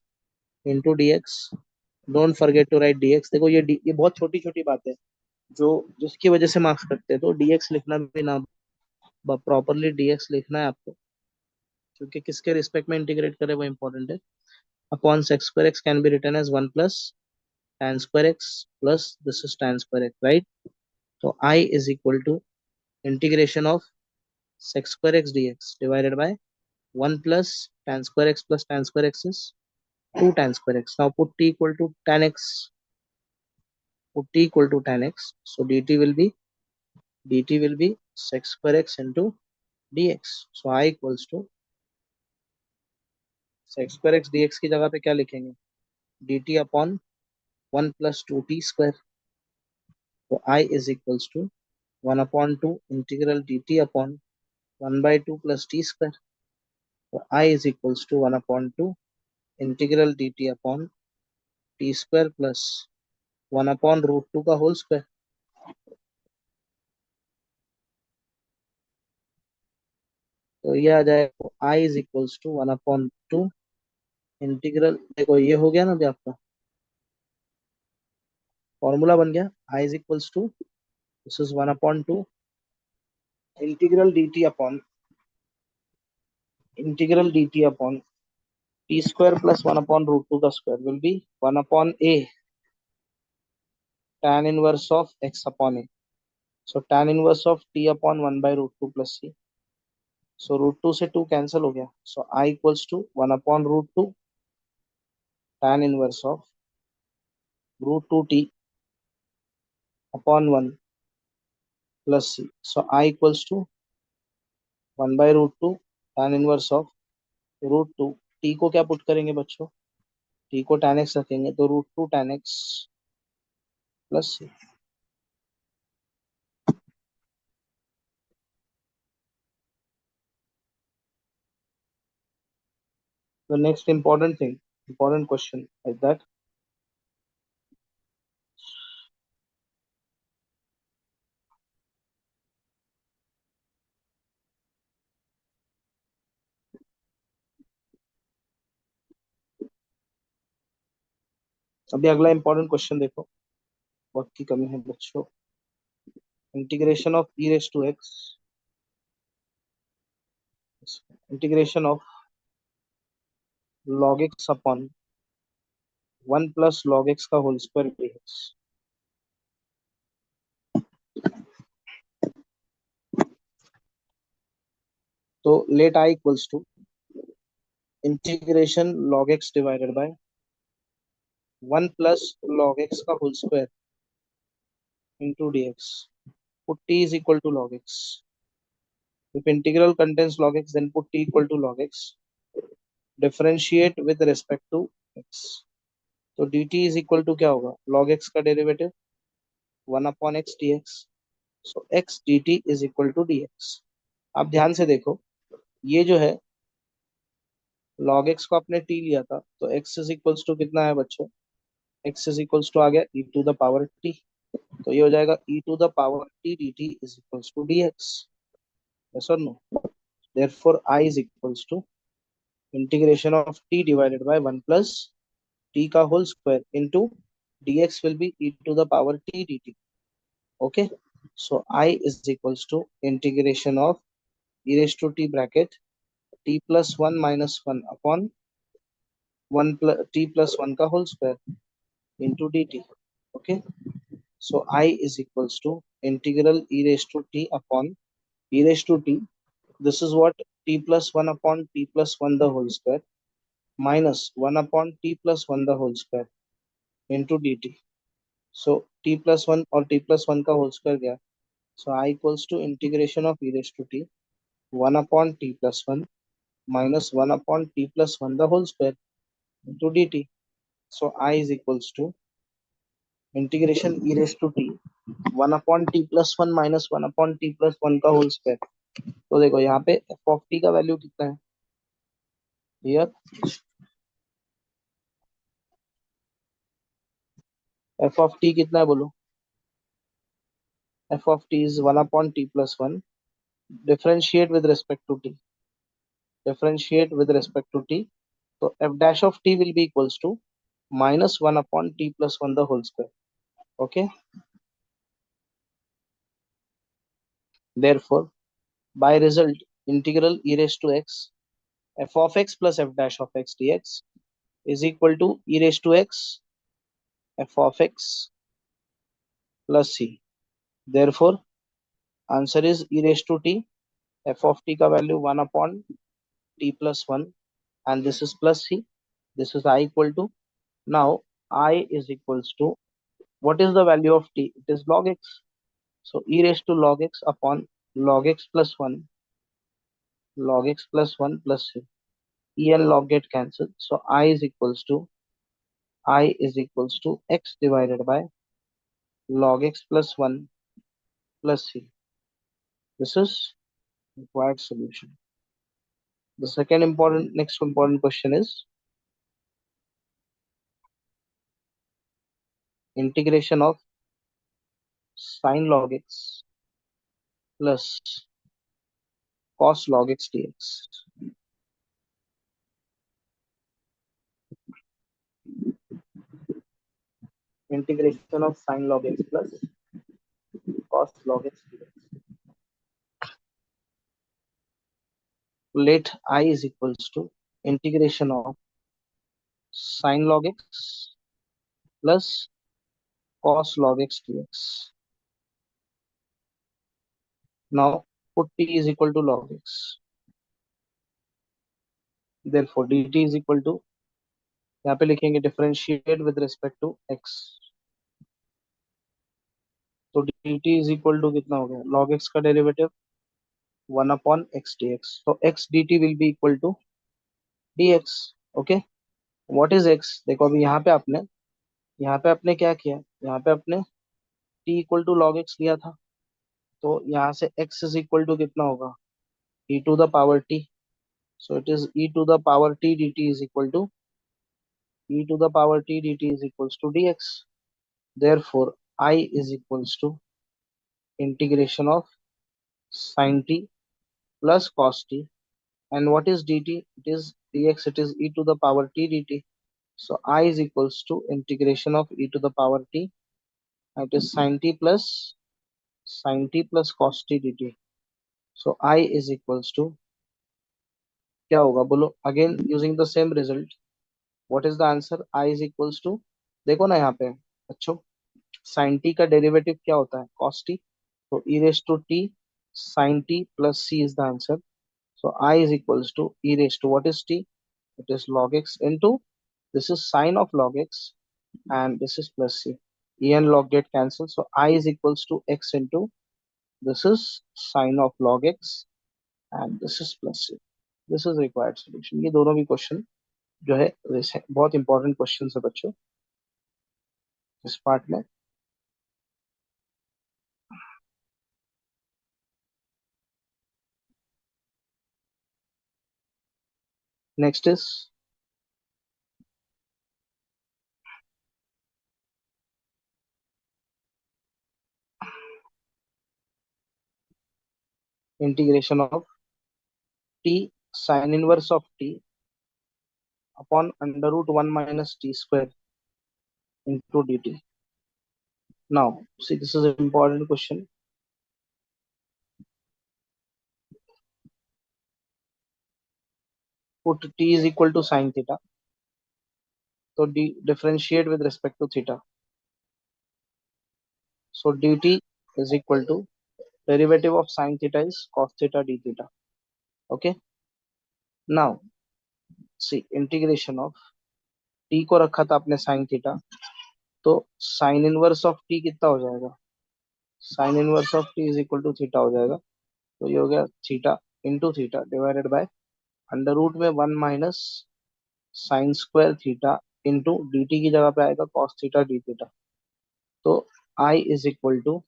into dx। Don't forget to write dx। देखो ये बहुत छोटी छोटी बात है जो जिसकी वजह से मार्क्स कटते हैं, तो dx लिखना भी ना, प्रॉपरली dx लिखना है आपको, क्योंकि किसके रिस्पेक्ट में इंटीग्रेट करें वो इंपॉर्टेंट है। Upon sec²x can be written as 1 + tan²x plus this is tan²x, right. तो I is equal to integration of sec²x dx divided by 1 + tan²x plus tan²x is 2 tan²x। Now put t equal to tan x, put t equal to tan x, so dt will be sec²x into dx। so I equals to sec²x dx की जगह पे क्या लिखेंगे, dt upon 1 + 2t²। तो I is equals to 1/2 integral dt upon 1/2 + t²। तो I is equals to 1/2 integral dt upon t² plus 1/√2 का whole square. तो ये आ जाएगा I is equals to 1/2 integral, देखो ये हो गया ना अभी आपका, फॉर्मूला बन गया। I is equals to this is 1/2 integral dt upon t² plus 1/√2 का square will be 1/a tan inverse of x upon a। So tan inverse of t upon 1/√2 plus c। So √2 से 2 cancel हो गया। So I equals to 1/√2 tan inverse of √2t upon 1 plus c। So I equals to 1/√2 tan inverse of √2। t को क्या put करेंगे बच्चों, t को tan x रखेंगे, तो √2 tan x plus c। The next important thing, important question is that अभी अगला important question देखो, वक्त की कमी है बच्चों। Integration of e raise to x, integration of log x upon 1 + log x का होल स्क्वायर dx। तो let I equals to integration log x divided by 1 + log x का whole square into dx. Put t is equal to log x. If integral contains log x, then put t equal to log x. Differentiate with respect to x. तो dt is equal to क्या होगा? log x का derivative 1 upon x dx. So x dt is equal to dx. आप ध्यान से देखो, ये जो है log x को आपने t लिया था, तो x is equals to कितना है बच्चों? x is equals to आ गया e to the power t. तो ये हो जाएगा e to the power t dt is equals to dx. Yes or no? Therefore I is equals to integration of t divided by 1 plus t का whole square into dx will be e to the power t dt. Okay, so I is equals to integration of e raised to t bracket t plus 1 minus 1 upon 1 plus t plus 1 का whole square into dt. Okay, so I is equals to integral e raised to t upon e raised to t. This is what t plus 1 upon t plus 1 the whole square minus 1 upon t plus 1 the whole square into dt. So t plus 1 और t plus 1 का whole square गया. So I equals to integration of e raised to t 1 upon t plus 1 minus 1 upon t plus 1 the whole square into dt. So I is equals to integration e raised to t 1 upon t plus 1 minus 1 upon t plus 1 का whole square. तो देखो यहाँ पे f of t का value कितना है? Here f of t कितना है बोलो? f of t is 1 upon t plus 1. Differentiate with respect to t. Differentiate with respect to t. So f dash of t will be equals to minus 1 upon t plus 1 the whole square. Okay. Therefore, by result, integral e raised to x f of x plus f dash of x dx is equal to e raised to x f of x plus c. Therefore, answer is e raised to t f of t का value 1 upon t plus 1 and this is plus c. This is I equal to. Now I is equals to what is the value of t? It is log x. So e raised to log x upon log x plus 1 log x plus 1 plus c. E and log get cancelled. So I is equals to x divided by log x plus 1 plus c. This is required solution. The next important question is integration of sin log x plus cos log x dx. Integration of sin log x plus cos log x dx. Let I is equals to integration of sin log x plus cos log x dx. Now put t is equal to log x. Therefore dt is equal to यहाँ पे लिखेंगे differentiate with respect to x. तो dt is equal to कितना हो गया? log x का derivative 1 upon x dx. तो x dt will be equal to dx. Okay, what is x? देखो अभी यहाँ पे आपने क्या किया? यहाँ पे आपने t equal to log x लिया था, तो यहाँ से x इज इक्वल टू कितना होगा? e to the power t. So it is e to the power t dt is equal to e to the power t dt is equals to dx. Therefore I is equals to integration of sin t plus cos t. And what is dt? It is dx. It is e to the power t dt. So I is equals to integration of e to the power t. It is sin t plus cos t dt. So I is equals to क्या होगा बोलो? Again using the same result. What is the answer? I is equals to, देखो ना यहाँ पे बच्चों, sin t का derivative क्या होता है? cos t. So e raised to t sin t plus c is the answer. So I is equals to e raised to what is t? It is log x into this is sine of log x and this is plus c. E and log get cancelled. So I is equals to x into this is sine of log x and this is plus c. This is required solution. ये दोनों भी question जो है वैसे बहुत important question है बच्चों इस पार्ट में. Next is integration of t sin inverse of t upon under root 1 minus t square into dt. Now, see, this is an important question. Put t is equal to sine theta. So differentiate with respect to theta. So dt is equal to derivative of sine theta is cos theta d theta. Okay. Now, see, integration of t को रखा था आपने sin theta. तो sine inverse of t कितना हो जाएगा? Sine inverse of t is equal to theta हो जाएगा. तो ये हो गया theta into theta divided by under root में 1 minus sine square theta into d t की जगह पे आएगा कॉस थीटा डी थीटा. तो I is equal to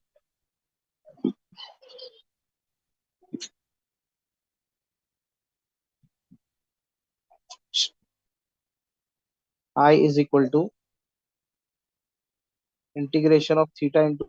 I is equal to integration of theta into